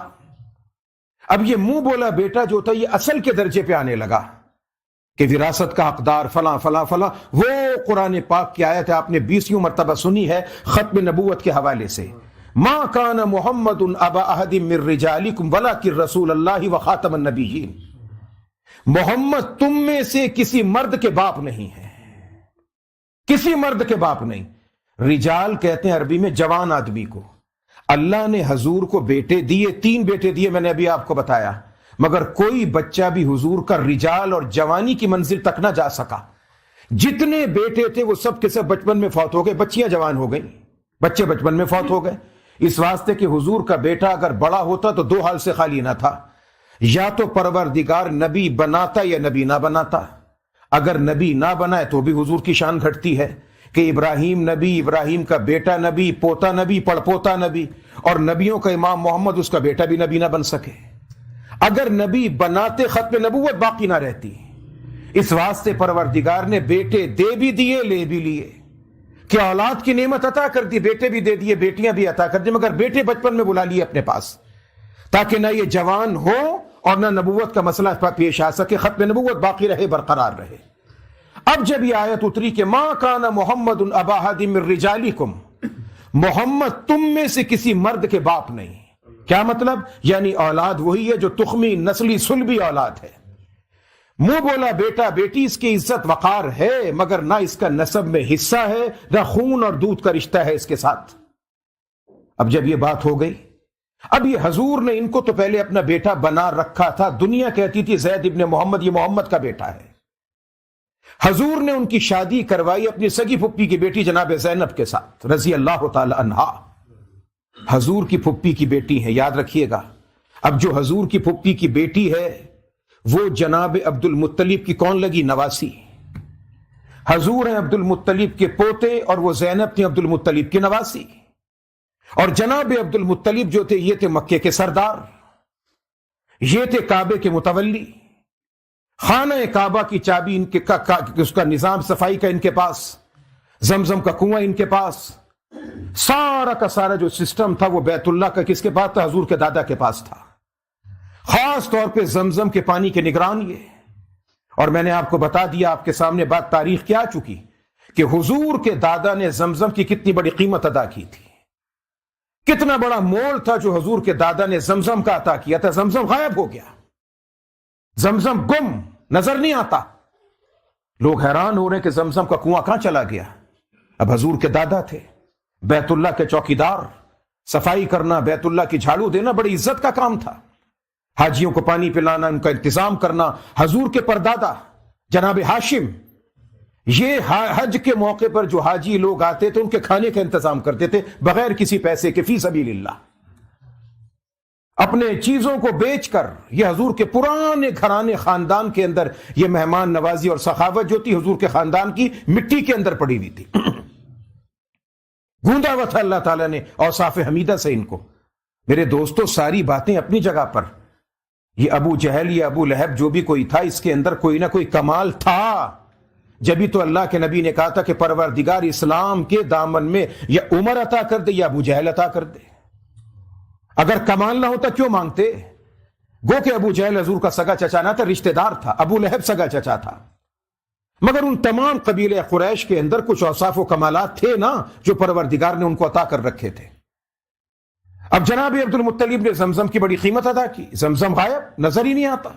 اب یہ منہ بولا بیٹا جو ہوتا ہے یہ اصل کے درجے پہ آنے لگا کہ وراثت کا حقدار فلاں فلاں فلاں۔ وہ قرآن پاک کی آیت ہے، آپ نے 20 مرتبہ سنی ہے ختم نبوت کے حوالے سے، ما کان محمد ابا احد من رجالکم ولکن رسول اللہ وخاتم النبیین۔ محمد تم میں سے کسی مرد کے باپ نہیں ہے، کسی مرد کے باپ نہیں۔ رجال کہتے ہیں عربی میں جوان آدمی کو۔ اللہ نے حضور کو بیٹے دیے، 3 بیٹے دیے، میں نے ابھی آپ کو بتایا، مگر کوئی بچہ بھی حضور کا رجال اور جوانی کی منزل تک نہ جا سکا۔ جتنے بیٹے تھے وہ سب کے سب بچپن میں فوت ہو گئے، بچیاں جوان ہو گئیں، بچے بچپن میں فوت ہو گئے۔ اس واسطے کہ حضور کا بیٹا اگر بڑا ہوتا تو 2 حال سے خالی نہ تھا، یا تو پروردگار نبی بناتا یا نبی نہ بناتا۔ اگر نبی نہ بنائے تو بھی حضور کی شان گھٹتی ہے کہ ابراہیم نبی، ابراہیم کا بیٹا نبی، پوتا نبی، پڑپوتا نبی، اور نبیوں کا امام محمد اس کا بیٹا بھی نبی نہ بن سکے۔ اگر نبی بناتے ختم نبوت باقی نہ رہتی۔ اس واسطے پروردگار نے بیٹے دے بھی دیے، لے بھی لیے، کہ اولاد کی نعمت عطا کر دی، بیٹے بھی دے دیے، بیٹیاں بھی عطا کر دی، مگر بیٹے بچپن میں بلا لیے اپنے پاس تاکہ نہ یہ جوان ہو اور نہ نبوت کا مسئلہ پیش آ سکے، ختم نبوت باقی رہے، برقرار رہے۔ اب جب یہ آیت اتری کہ ما کان محمد ابا احد من رجالکم، محمد تم میں سے کسی مرد کے باپ نہیں، کیا مطلب؟ یعنی اولاد وہی ہے جو تخمی نسلی صلبی اولاد ہے۔ منہ بولا بیٹا بیٹی، اس کی عزت وقار ہے، مگر نہ اس کا نسب میں حصہ ہے، نہ خون اور دودھ کا رشتہ ہے اس کے ساتھ۔ اب جب یہ بات ہو گئی اب یہ حضور نے ان کو تو پہلے اپنا بیٹا بنا رکھا تھا، دنیا کہتی تھی زید ابن محمد یہ محمد کا بیٹا ہے۔ حضور نے ان کی شادی کروائی اپنی سگی پھپھی کی بیٹی جناب زینب کے ساتھ رضی اللہ تعالی عنہا، حضور کی پھپھی کی بیٹی ہے، یاد رکھیے گا۔ اب جو حضور کی پھپھی کی بیٹی ہے وہ جناب عبد المطلب کی کون لگی؟ نواسی۔ حضور ہیں عبد المطلب کے پوتے اور وہ زینب تھی عبد المطلب کی نواسی، اور جناب عبد المطلب جو تھے یہ تھے مکے کے سردار، یہ تھے کعبے کے متولی، خانہ کعبہ کی چابی ان کے اس کا نظام صفائی کا ان کے پاس، زمزم کا کنواں ان کے پاس، سارا کا سارا جو سسٹم تھا وہ بیت اللہ کا کس کے پاس تھا؟ حضور کے دادا کے پاس تھا، خاص طور پہ زمزم کے پانی کے نگران یہ۔ اور میں نے آپ کو بتا دیا، آپ کے سامنے بات تاریخ کی آ چکی کہ حضور کے دادا نے زمزم کی کتنی بڑی قیمت ادا کی تھی، کتنا بڑا مول تھا جو حضور کے دادا نے زمزم کا عطا کیا تھا۔ زمزم غائب ہو گیا، زمزم گم، نظر نہیں آتا، لوگ حیران ہو رہے ہیں کہ زمزم کا کنواں کہاں چلا گیا۔ اب حضور کے دادا تھے بیت اللہ کے چوکیدار، صفائی کرنا، بیت اللہ کی جھاڑو دینا بڑی عزت کا کام تھا، حاجیوں کو پانی پلانا، ان کا انتظام کرنا۔ حضور کے پردادا جناب ہاشم یہ حج کے موقع پر جو حاجی لوگ آتے تھے ان کے کھانے کا انتظام کرتے تھے بغیر کسی پیسے کے، فی سبیل اللہ، اپنے چیزوں کو بیچ کر۔ یہ حضور کے پرانے گھرانے خاندان کے اندر یہ مہمان نوازی اور سخاوت جو تھی حضور کے خاندان کی مٹی کے اندر پڑی ہوئی تھی، گوندا ہوا تھا اللہ تعالیٰ نے اوصاف حمیدہ سے ان کو۔ میرے دوستو ساری باتیں اپنی جگہ پر، یہ ابو جہل یا ابو لہب جو بھی کوئی تھا اس کے اندر کوئی نہ کوئی کمال تھا، جبھی تو اللہ کے نبی نے کہا تھا کہ پروردگار اسلام کے دامن میں یا عمر عطا کر دے یا ابو جہل عطا کر دے۔ اگر کمال نہ ہوتا کیوں مانگتے؟ گو کہ ابو جہل حضور کا سگا چچا نہ تھا، رشتہ دار تھا، ابو لہب سگا چچا تھا، مگر ان تمام قبیلے قریش کے اندر کچھ اوصاف و کمالات تھے نا جو پروردگار نے ان کو عطا کر رکھے تھے۔ اب جناب عبد المطلب نے زمزم کی بڑی قیمت ادا کی، زمزم غائب، نظر ہی نہیں آتا۔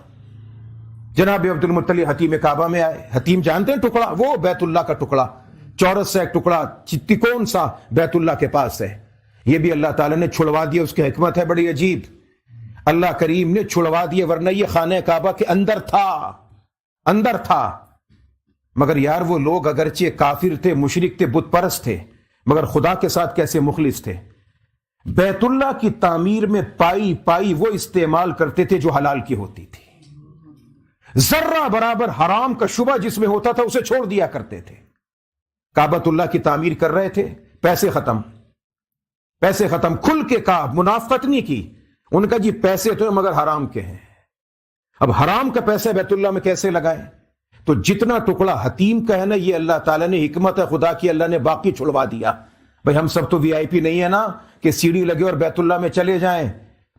جناب عبد المطلب حتیم کعبہ میں آئے، حتیم جانتے ہیں ٹکڑا، وہ بیت اللہ کا ٹکڑا، چورس سا ایک ٹکڑا تکون سا بیت اللہ کے پاس ہے، یہ بھی اللہ تعالیٰ نے چھڑوا دیا، اس کی حکمت ہے بڑی عجیب، اللہ کریم نے چھڑوا دیا، ورنہ یہ خانہ کعبہ کے اندر تھا۔ مگر یار وہ لوگ اگرچہ کافر تھے، مشرک تھے، بت پرست تھے، مگر خدا کے ساتھ کیسے مخلص تھے۔ بیت اللہ کی تعمیر میں پائی وہ استعمال کرتے تھے جو حلال کی ہوتی تھی، ذرہ برابر حرام کا شبہ جس میں ہوتا تھا اسے چھوڑ دیا کرتے تھے۔ کعبۃ اللہ کی تعمیر کر رہے تھے، پیسے ختم، کھل کے کہا، منافقت نہیں کی، ان کا جی پیسے تو مگر حرام کے ہیں۔ اب حرام کا پیسہ بیت اللہ میں کیسے لگائیں؟ تو جتنا ٹکڑا حتیم کا ہے نا، یہ اللہ تعالیٰ نے حکمت ہے خدا کی، اللہ نے باقی چھڑوا دیا۔ بھئی ہم سب تو وی آئی پی نہیں ہے نا کہ سیڑھی لگے اور بیت اللہ میں چلے جائیں،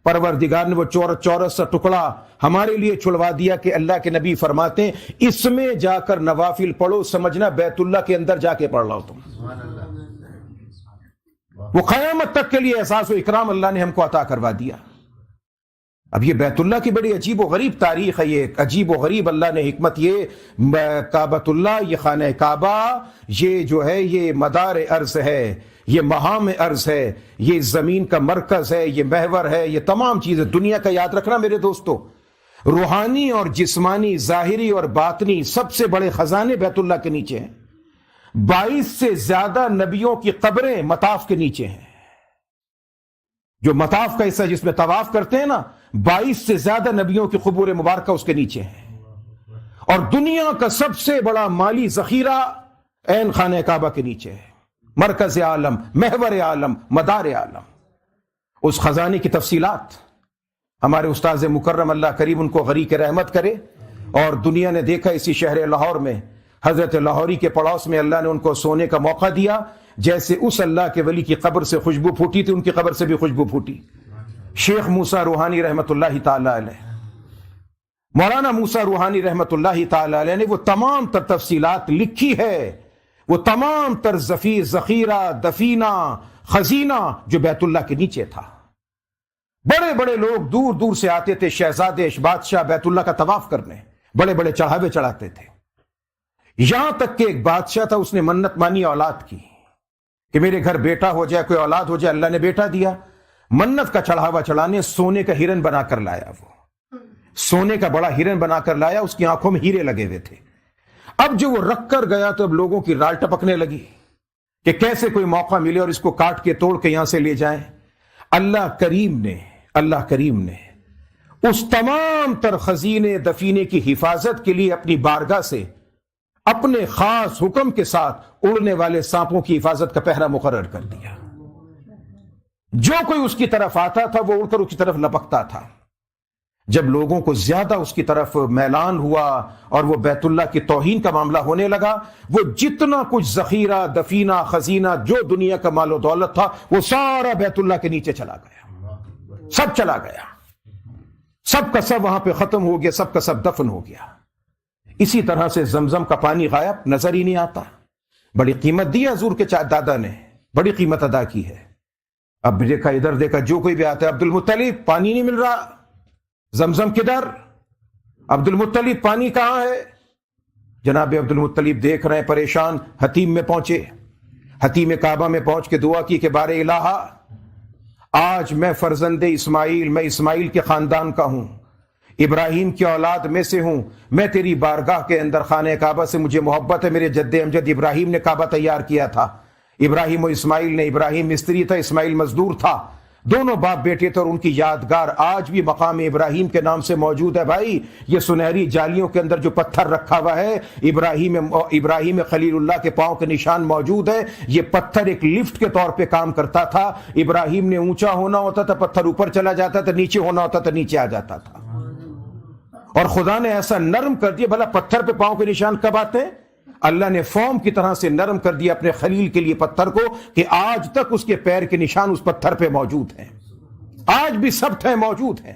پروردگار نے وہ چورس سا ٹکڑا ہمارے لیے چھڑوا دیا کہ اللہ کے نبی فرماتے ہیں اس میں جا کر نوافل پڑھو، سمجھنا بیت اللہ کے اندر جا کے پڑھ رہا ہو تم۔ وہ قیامت تک کے لیے احساس و اکرام اللہ نے ہم کو عطا کروا دیا۔ اب یہ بیت اللہ کی بڑی عجیب و غریب تاریخ ہے، یہ عجیب و غریب اللہ نے حکمت، یہ کعبۃ اللہ، یہ خانہ کعبہ، یہ جو ہے یہ مدار ارض ہے، یہ مہام ارض ہے، یہ زمین کا مرکز ہے، یہ محور ہے، یہ تمام چیزیں دنیا کا یاد رکھنا میرے دوستو۔ روحانی اور جسمانی، ظاہری اور باطنی سب سے بڑے خزانے بیت اللہ کے نیچے ہیں۔ 22 سے زیادہ نبیوں کی قبریں مطاف کے نیچے ہیں، جو مطاف کا حصہ جس میں طواف کرتے ہیں نا، 22 سے زیادہ نبیوں کی قبور مبارکہ اس کے نیچے ہیں۔ اور دنیا کا سب سے بڑا مالی ذخیرہ عین خانہ کعبہ کے نیچے ہے، مرکز عالم، محور عالم، مدار عالم۔ اس خزانے کی تفصیلات ہمارے استاذ مکرم اللہ کریم ان کو غریق رحمت کرے، اور دنیا نے دیکھا اسی شہر لاہور میں حضرت لاہوری کے پڑوس میں اللہ نے ان کو سونے کا موقع دیا، جیسے اس اللہ کے ولی کی قبر سے خوشبو پھوٹی تھی ان کی قبر سے بھی خوشبو پھوٹی۔ شیخ موسیٰ روحانی رحمت اللہ تعالی علیہ، مولانا موسیٰ روحانی رحمت اللہ تعالی علیہ نے وہ تمام تر تفصیلات لکھی ہے، وہ تمام تر ذخیرہ، دفینہ، خزینہ جو بیت اللہ کے نیچے تھا۔ بڑے بڑے لوگ دور دور سے آتے تھے، شہزادے، بادشاہ بیت اللہ کا طواف کرنے، بڑے بڑے چڑھاوے چڑھاتے تھے۔ یہاں تک کہ ایک بادشاہ تھا، اس نے منت مانی اولاد کی کہ میرے گھر بیٹا ہو جائے، کوئی اولاد ہو جائے، اللہ نے بیٹا دیا۔ منت کا چڑھاوا چڑھانے سونے کا ہرن بنا کر لایا، وہ سونے کا بڑا ہرن بنا کر لایا، اس کی آنکھوں میں ہیرے لگے ہوئے تھے۔ اب جو وہ رکھ کر گیا تو اب لوگوں کی رال ٹپکنے لگی کہ کیسے کوئی موقع ملے اور اس کو کاٹ کے توڑ کے یہاں سے لے جائیں۔ اللہ کریم نے اس تمام تر خزینے دفینے کی حفاظت کے لیے اپنی بارگاہ سے اپنے خاص حکم کے ساتھ اڑنے والے سانپوں کی حفاظت کا پہرا مقرر کر دیا۔ جو کوئی اس کی طرف آتا تھا وہ اڑ کر اس کی طرف لپکتا تھا۔ جب لوگوں کو زیادہ اس کی طرف میلان ہوا اور وہ بیت اللہ کی توہین کا معاملہ ہونے لگا، وہ جتنا کچھ ذخیرہ دفینہ خزینہ جو دنیا کا مال و دولت تھا وہ سارا بیت اللہ کے نیچے چلا گیا، سب چلا گیا، سب کا سب وہاں پہ ختم ہو گیا، سب کا سب دفن ہو گیا۔ اسی طرح سے زمزم کا پانی غائب، نظر ہی نہیں آتا۔ بڑی قیمت دی حضور کے دادا نے، بڑی قیمت ادا کی ہے۔ اب دیکھا ادھر دیکھا، جو کوئی بھی آتا ہے، عبد المطلب پانی نہیں مل رہا، زمزم کدھر؟ عبد المطلب پانی کہاں ہے؟ جناب عبد المطلب دیکھ رہے ہیں پریشان، حتیم میں پہنچے، حتیم کعبہ میں پہنچ کے دعا کی کہ بار الہ، آج میں فرزند اسماعیل، میں اسماعیل کے خاندان کا ہوں، ابراہیم کی اولاد میں سے ہوں، میں تیری بارگاہ کے اندر خانہ کعبہ سے مجھے محبت ہے۔ میرے جد امجد ابراہیم نے کعبہ تیار کیا تھا، ابراہیم و اسماعیل نے، ابراہیم مستری تھا، اسماعیل مزدور تھا، دونوں باپ بیٹے تھے، اور ان کی یادگار آج بھی مقام ابراہیم کے نام سے موجود ہے۔ بھائی یہ سنہری جالیوں کے اندر جو پتھر رکھا ہوا ہے، ابراہیم خلیل اللہ کے پاؤں کے نشان موجود ہے۔ یہ پتھر ایک لفٹ کے طور پہ کام کرتا تھا، ابراہیم نے اونچا ہونا ہوتا تھا پتھر اوپر چلا جاتا تھا، نیچے ہونا ہوتا تھا نیچے آ جاتا تھا، اور خدا نے ایسا نرم کر دیا، بھلا پتھر پہ پاؤں کے نشان کب آتے ہیں؟ اللہ نے فوم کی طرح سے نرم کر دیا اپنے خلیل کے لیے پتھر کو کہ آج تک اس کے پیر کے نشان اس پتھر پہ موجود ہیں، آج بھی سب موجود ہیں۔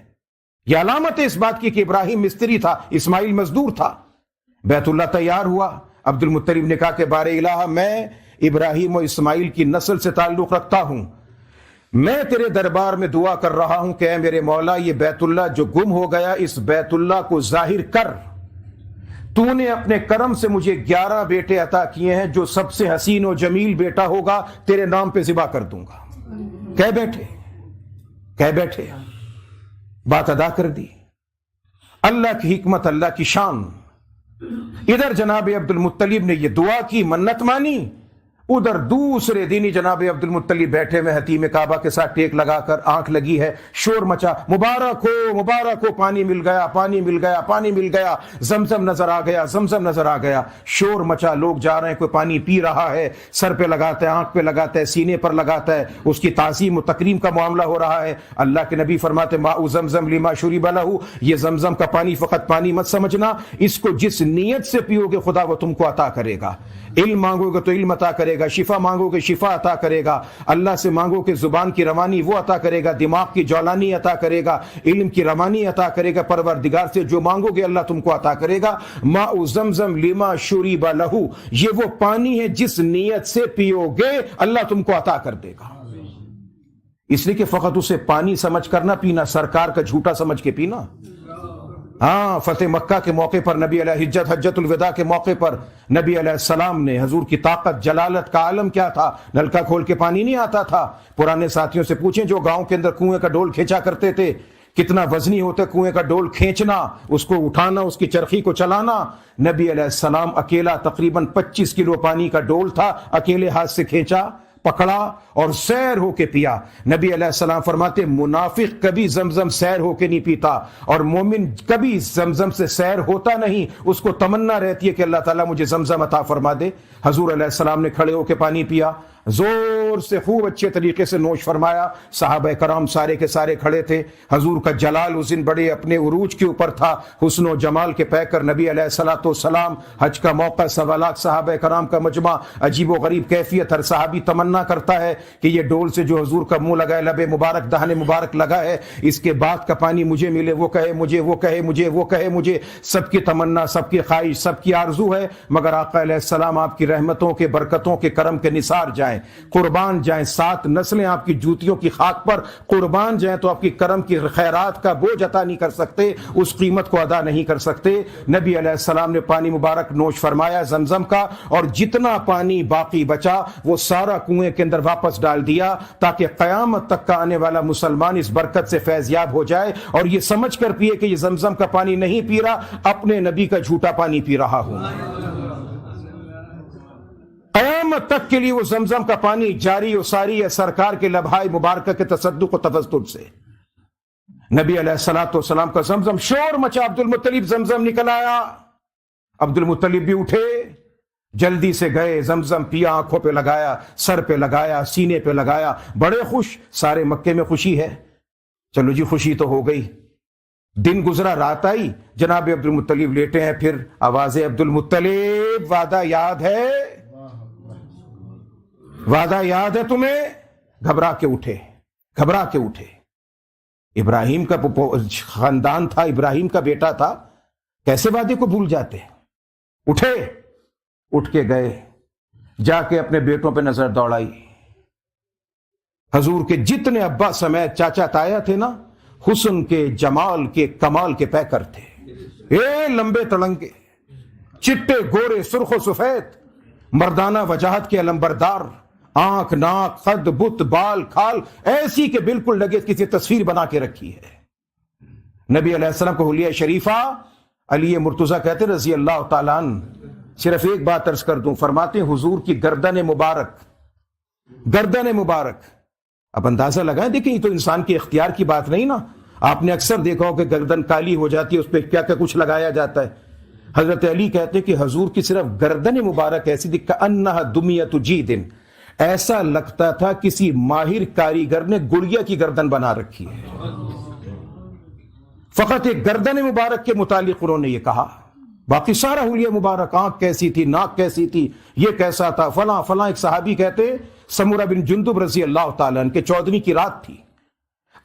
یہ علامت ہے اس بات کی کہ ابراہیم مستری تھا، اسماعیل مزدور تھا۔ بیت اللہ تیار ہوا، عبد المطلب نے کہا کہ بار الہ، میں ابراہیم و اسماعیل کی نسل سے تعلق رکھتا ہوں، میں تیرے دربار میں دعا کر رہا ہوں کہ اے میرے مولا، یہ بیت اللہ جو گم ہو گیا، اس بیت اللہ کو ظاہر کر۔ تو نے اپنے کرم سے مجھے 11 بیٹے عطا کیے ہیں، جو سب سے حسین و جمیل بیٹا ہوگا تیرے نام پہ ذبح کر دوں گا۔ کہہ بیٹھے بات ادا کر دی۔ اللہ کی حکمت، اللہ کی شان۔ ادھر جناب عبد المطلب نے یہ دعا کی، منت مانی، ادھر دوسرے دن ہی جناب عبد المطلب بیٹھے میں حتیم کعبہ کے ساتھ ٹیک لگا کر، آنکھ لگی ہے، شور مچا، مبارک ہو، پانی مل گیا، پانی مل گیا، پانی مل گیا، زمزم نظر آ گیا، زمزم نظر آ گیا۔ شور مچا، لوگ جا رہے ہیں، کوئی پانی پی رہا ہے، سر پہ لگاتا ہے، آنکھ پہ لگاتا ہے، سینے پر لگاتا ہے، اس کی تعظیم و تکریم کا معاملہ ہو رہا ہے۔ اللہ کے نبی فرماتے ماء زمزم لما شرب لہ، یہ زمزم کا پانی فقط پانی مت سمجھنا، اس کو جس نیت سے پیو گے خدا وہ تم کو عطا کرے گا۔ علم مانگو گے تو علم عطا کرے گا، شفا مانگو گے شفا عطا کرے گا، اللہ سے مانگو کہ زبان کی روانی وہ عطا کرے گا، دماغ کی جولانی عطا کرے گا، علم کی روانی عطا کرے گا، پروردگار سے جو مانگو گے اللہ تم کو عطا کرے گا۔ ماء زمزم لما شرب لہ، یہ وہ پانی ہے جس نیت سے پیو گے اللہ تم کو عطا کر دے گا۔ اس لیے کہ فقط اسے پانی سمجھ کر نہ پینا، سرکار کا جھوٹا سمجھ کے پینا۔ ہاں، فتح مکہ کے موقع پر نبی علیہ حجت الوداع کے موقع پر نبی علیہ السلام نے، حضور کی طاقت جلالت کا عالم کیا تھا، نلکا کھول کے پانی نہیں آتا تھا۔ پرانے ساتھیوں سے پوچھیں جو گاؤں کے اندر کنویں کا ڈول کھینچا کرتے تھے، کتنا وزنی ہوتا ہے کنویں کا ڈول کھینچنا، اس کو اٹھانا، اس کی چرخی کو چلانا۔ نبی علیہ السلام اکیلا تقریباً 25 کلو پانی کا ڈول تھا، اکیلے ہاتھ سے کھینچا، پکڑا اور سیر ہو کے پیا۔ نبی علیہ السلام فرماتے منافق کبھی زمزم سیر ہو کے نہیں پیتا، اور مومن کبھی زمزم سے سیر ہوتا نہیں، اس کو تمنا رہتی ہے کہ اللہ تعالیٰ مجھے زمزم عطا فرما دے۔ حضور علیہ السلام نے کھڑے ہو کے پانی پیا، زور سے خوب اچھے طریقے سے نوش فرمایا۔ صحابہ کرام سارے کے سارے کھڑے تھے۔ حضور کا جلال اس دن بڑے اپنے عروج کے اوپر تھا، حسن و جمال کے پے کر نبی علیہ الصلوۃ والسلام، حج کا موقع، 1.25 لاکھ صحابہ کرام کا مجمع، عجیب و غریب کیفیت، ہر صحابی تمنا کرتا ہے کہ یہ ڈول سے جو حضور کا منہ لگا ہے، لب مبارک، دہن مبارک لگا ہے، اس کے بعد کا پانی مجھے ملے، وہ کہے مجھے، وہ کہے مجھے، وہ کہے مجھے۔ سب کی تمنا، سب کی خواہش، سب کی آرزو ہے، مگر آقا علیہ السلام آپ کی رحمتوں کے، برکتوں کے، کرم کے نثار جائیں۔ جائیں، قربان جائیں، 7 نسلیں آپ کی جوتیوں کی خاک پر قربان جائیں تو آپ کی کرم کی خیرات کا بوجھ عطا نہیں کر سکتے، اس قیمت کو ادا نہیں کر سکتے۔ نبی علیہ السلام نے پانی مبارک نوش فرمایا زمزم کا، اور جتنا پانی باقی بچا وہ سارا کنویں کے اندر واپس ڈال دیا، تاکہ قیامت تک کا آنے والا مسلمان اس برکت سے فیض یاب ہو جائے اور یہ سمجھ کر پیے کہ یہ زمزم کا پانی نہیں پی رہا، اپنے نبی کا جھوٹا پانی پی رہا ہوں۔ قیامت تک کے لیے وہ زمزم کا پانی جاری و ساری ہے سرکار کے لبھائے مبارکہ کے تصدق و تفضل سے۔ نبی علیہ الصلوۃ والسلام کا زمزم، شور مچا، عبد المطلب زمزم نکل آیا۔ عبد المطلب بھی اٹھے، جلدی سے گئے، زمزم پیا، آنکھوں پہ لگایا، سر پہ لگایا، سینے پہ لگایا، بڑے خوش، سارے مکے میں خوشی ہے۔ چلو جی خوشی تو ہو گئی، دن گزرا، رات آئی، جناب عبد المطلب لیٹے ہیں، پھر آواز عبد المطلب وعدہ یاد ہے؟ وعدہ یاد ہے تمہیں؟ گھبرا کے اٹھے، گھبرا کے اٹھے۔ ابراہیم کا خاندان تھا، ابراہیم کا بیٹا تھا، کیسے وعدے کو بھول جاتے؟ اٹھے، اٹھ کے گئے، جا کے اپنے بیٹوں پہ نظر دوڑائی۔ حضور کے جتنے ابا سمیت چاچا تایا تھے نا، حسن کے، جمال کے، کمال کے پیکر تھے، لمبے تڑنگے، چٹے گورے، سرخ و سفید، مردانہ وجاہت کے علمبردار، آنکھ، ناک، قد، بت، بال، کھال ایسی کہ بالکل لگے کسی تصویر بنا کے رکھی ہے۔ نبی علیہ السلام کو حلیہ شریفہ علی مرتضیٰ کہتے رضی اللہ تعالیٰ عنہ۔ صرف ایک بات عرض کر دوں، فرماتے ہیں حضور کی گردن مبارک، گردن مبارک، اب اندازہ لگائیں، دیکھیں یہ تو انسان کے اختیار کی بات نہیں نا۔ آپ نے اکثر دیکھا ہو کہ گردن کالی ہو جاتی ہے، اس پہ کیا کیا کچھ لگایا جاتا ہے۔ حضرت علی کہتے ہیں کہ حضور کی صرف گردن مبارک ایسی تھی کأنہا دمیۃ جید، ایسا لگتا تھا کسی ماہر کاریگر نے گڑیا کی گردن بنا رکھی ہے۔ فقط ایک گردن مبارک کے متعلق انہوں نے یہ کہا، باقی سارا حلیہ مبارک، آنکھ کیسی تھی، ناک کیسی تھی، یہ کیسا تھا، فلاں فلاں۔ ایک صحابی کہتے سمورہ بن جندب رضی اللہ تعالیٰ عنہ کے 14ویں کی رات تھی،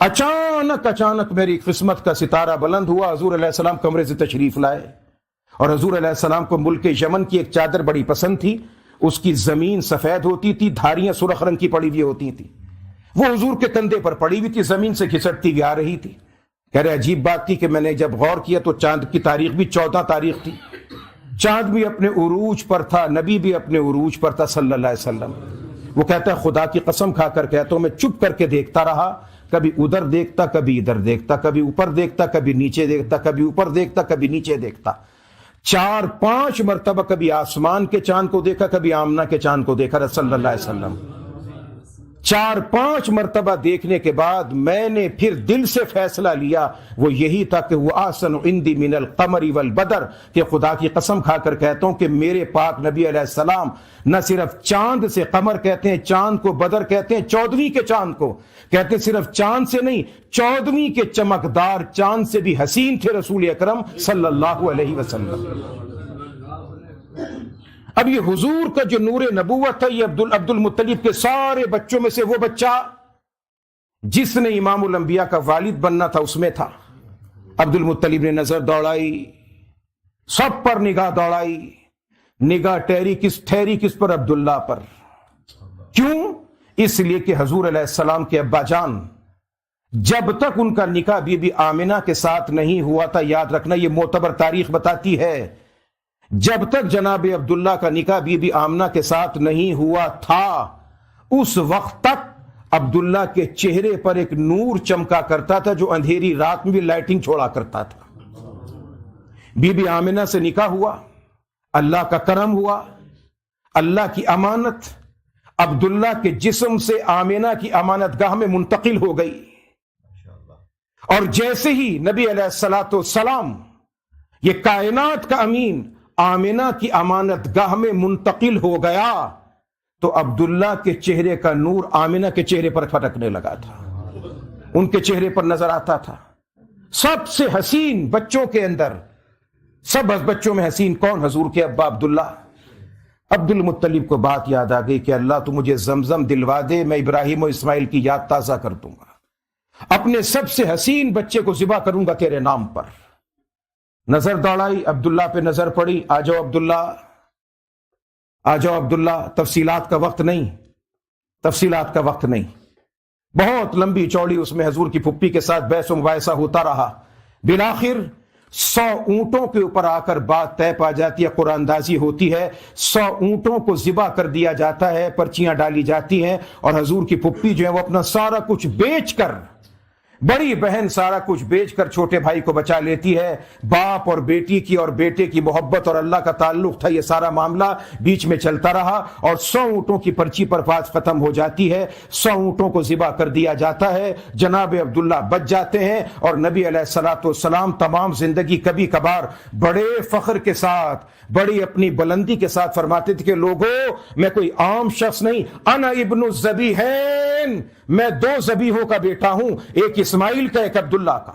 اچانک میری قسمت کا ستارہ بلند ہوا، حضور علیہ السلام کمرے سے تشریف لائے، اور حضور علیہ السلام کو ملک یمن کی ایک چادر بڑی پسند تھی، اس کی زمین سفید ہوتی تھی، دھاریاں سرخ رنگ کی پڑی ہوئی ہوتی تھی، وہ حضور کے کندھے پر پڑی ہوئی تھی، زمین سے گھسٹتی ہوئی آ رہی تھی۔ کہہ رہے عجیب بات تھی کہ میں نے جب غور کیا تو چاند کی تاریخ بھی 14 تاریخ تھی، چاند بھی اپنے عروج پر تھا، نبی بھی اپنے عروج پر تھا صلی اللہ علیہ وسلم۔ وہ کہتا ہے خدا کی قسم کھا کر کہتا ہوں میں چپ کر کے دیکھتا رہا، کبھی ادھر دیکھتا، کبھی ادھر دیکھتا، کبھی اوپر دیکھتا، کبھی نیچے دیکھتا، کبھی اوپر دیکھتا، کبھی نیچے دیکھتا، 4-5 مرتبہ کبھی آسمان کے چاند کو دیکھا، کبھی آمنہ کے چاند کو دیکھا صلی اللہ علیہ وسلم۔ 4-5 مرتبہ دیکھنے کے بعد میں نے پھر دل سے فیصلہ لیا، وہ یہی تھا کہ وہ احسن عندی من القمر والبدر، کہ خدا کی قسم کھا کر کہتا ہوں کہ میرے پاک نبی علیہ السلام نہ صرف چاند سے، قمر کہتے ہیں چاند کو، بدر کہتے ہیں 14ویں کے چاند کو، کہتے ہیں صرف چاند سے نہیں 14ویں کے چمکدار چاند سے بھی حسین تھے رسول اکرم صلی اللہ علیہ وسلم۔ اب یہ حضور کا جو نور نبوت ہے، یہ عبد المطلب کے سارے بچوں میں سے وہ بچہ جس نے امام الانبیاء کا والد بننا تھا اس میں تھا۔ عبد المطلب نے نظر دوڑائی، سب پر نگاہ دوڑائی، نگاہ ٹھہری کس پر؟ عبداللہ پر۔ کیوں؟ اس لیے کہ حضور علیہ السلام کے ابا جان جب تک ان کا نکاح بی بی آمنہ کے ساتھ نہیں ہوا تھا، یاد رکھنا یہ معتبر تاریخ بتاتی ہے، جب تک جناب عبداللہ کا نکاح بی بی آمنہ کے ساتھ نہیں ہوا تھا، اس وقت تک عبداللہ کے چہرے پر ایک نور چمکا کرتا تھا جو اندھیری رات میں بھی لائٹنگ چھوڑا کرتا تھا۔ بی بی آمنہ سے نکاح ہوا، اللہ کا کرم ہوا، اللہ کی امانت عبداللہ کے جسم سے آمنہ کی امانت گاہ میں منتقل ہو گئی، اور جیسے ہی نبی علیہ الصلوۃ والسلام یہ کائنات کا امین آمنہ کی امانت گاہ میں منتقل ہو گیا تو عبداللہ کے چہرے کا نور آمنہ کے چہرے پر پھٹکنے لگا تھا، ان کے چہرے پر نظر آتا تھا۔ سب سے حسین بچوں کے اندر، سب بچوں میں حسین کون؟ حضور کے ابا عبداللہ۔ عبد المطلب کو بات یاد آ گئی کہ اللہ تو مجھے زمزم دلوا دے، میں ابراہیم و اسماعیل کی یاد تازہ کر دوں گا، اپنے سب سے حسین بچے کو ذبح کروں گا تیرے نام پر۔ نظر دوڑائی، عبداللہ پہ نظر پڑی، آ جاؤ عبداللہ، آ جاؤ عبداللہ، تفصیلات کا وقت نہیں، تفصیلات کا وقت نہیں، بہت لمبی چوڑی اس میں حضور کی پھپھی کے ساتھ بحث و مباحثہ ہوتا رہا، بالآخر 100 اونٹوں کے اوپر آ کر بات طے پا جاتی ہے، قرآن اندازی ہوتی ہے، 100 اونٹوں کو ذبح کر دیا جاتا ہے، پرچیاں ڈالی جاتی ہیں، اور حضور کی پھپھی جو ہے وہ اپنا سارا کچھ بیچ کر، بڑی بہن سارا کچھ بیچ کر چھوٹے بھائی کو بچا لیتی ہے۔ باپ اور بیٹی کی اور بیٹے کی محبت اور اللہ کا تعلق تھا، یہ سارا معاملہ بیچ میں چلتا رہا، اور 100 اونٹوں کی پرچی پر بات ختم ہو جاتی ہے، 100 اونٹوں کو ذبح کر دیا جاتا ہے، جناب عبداللہ بچ جاتے ہیں، اور نبی علیہ الصلوۃ والسلام تمام زندگی کبھی کبھار بڑے فخر کے ساتھ، بڑی اپنی بلندی کے ساتھ فرماتے تھے کہ لوگوں، میں کوئی عام شخص نہیں، انا ابن الذبیحین، میں 2 ذبیحوں کا بیٹا ہوں، ایک اسماعیل کا، ایک عبداللہ کا،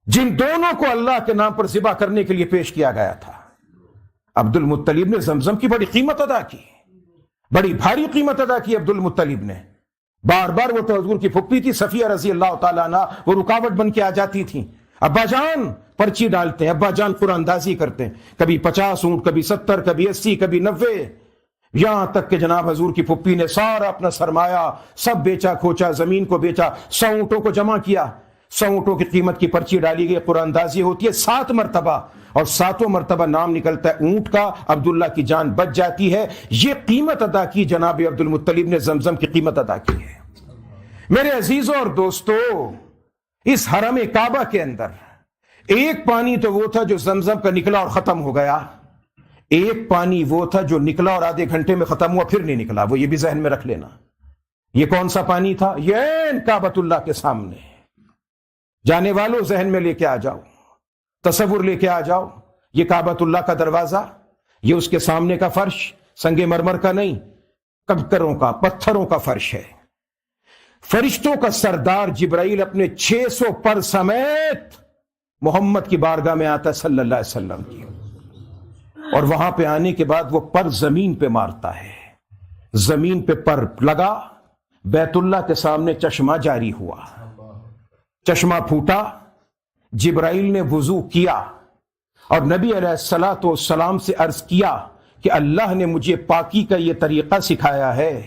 جن دونوں کو اللہ کے نام پر ذبح کرنے کے لیے پیش کیا گیا تھا۔ عبد المطلب نے زمزم کی بڑی قیمت ادا کی، بڑی بھاری قیمت ادا کی عبد المطلب نے، بار بار وہ تو حضور کی پھپھی تھی صفیہ رضی اللہ تعالیٰ عنہ، وہ رکاوٹ بن کے آ جاتی تھی، ابا جان پرچی ڈالتے ہیں، ابا جان قرآن اندازی کرتے ہیں، کبھی 50 اونٹ، کبھی 70، کبھی 80، کبھی 90، یہاں تک کہ جناب حضور کی پھپھی نے سارا اپنا سرمایہ سب بیچا کھوچا، زمین کو بیچا، 100 اونٹوں کو جمع کیا، 100 اونٹوں کی قیمت کی پرچی ڈالی گئی، قرآن اندازی ہوتی ہے 7 مرتبہ، اور 7 مرتبہ نام نکلتا ہے اونٹ کا، عبداللہ کی جان بچ جاتی ہے۔ یہ قیمت ادا کی جناب عبد المطلب نے، زمزم کی قیمت ادا کی ہے۔ میرے عزیزوں اور دوستو، اس حرم کعبہ کے اندر ایک پانی تو وہ تھا جو زمزم کا نکلا اور ختم ہو گیا، ایک پانی وہ تھا جو نکلا اور آدھے گھنٹے میں ختم ہوا، پھر نہیں نکلا، وہ یہ بھی ذہن میں رکھ لینا۔ یہ کون سا پانی تھا؟ یہ کعبۃ اللہ کے سامنے، جانے والوں ذہن میں لے کے آ جاؤ، تصور لے کے آ جاؤ، یہ کعبۃ اللہ کا دروازہ، یہ اس کے سامنے کا فرش، سنگ مرمر کا نہیں، کنکروں کا، پتھروں کا فرش ہے۔ فرشتوں کا سردار جبرائیل اپنے 600 پر سمیت محمد کی بارگاہ میں آتا ہے صلی اللہ علیہ وسلم کی، اور وہاں پہ آنے کے بعد وہ پر زمین پہ مارتا ہے، زمین پہ پر لگا، بیت اللہ کے سامنے چشمہ جاری ہوا، چشمہ پھوٹا، جبرائیل نے وضو کیا، اور نبی علیہ الصلوۃ والسلام سے عرض کیا کہ اللہ نے مجھے پاکی کا یہ طریقہ سکھایا ہے،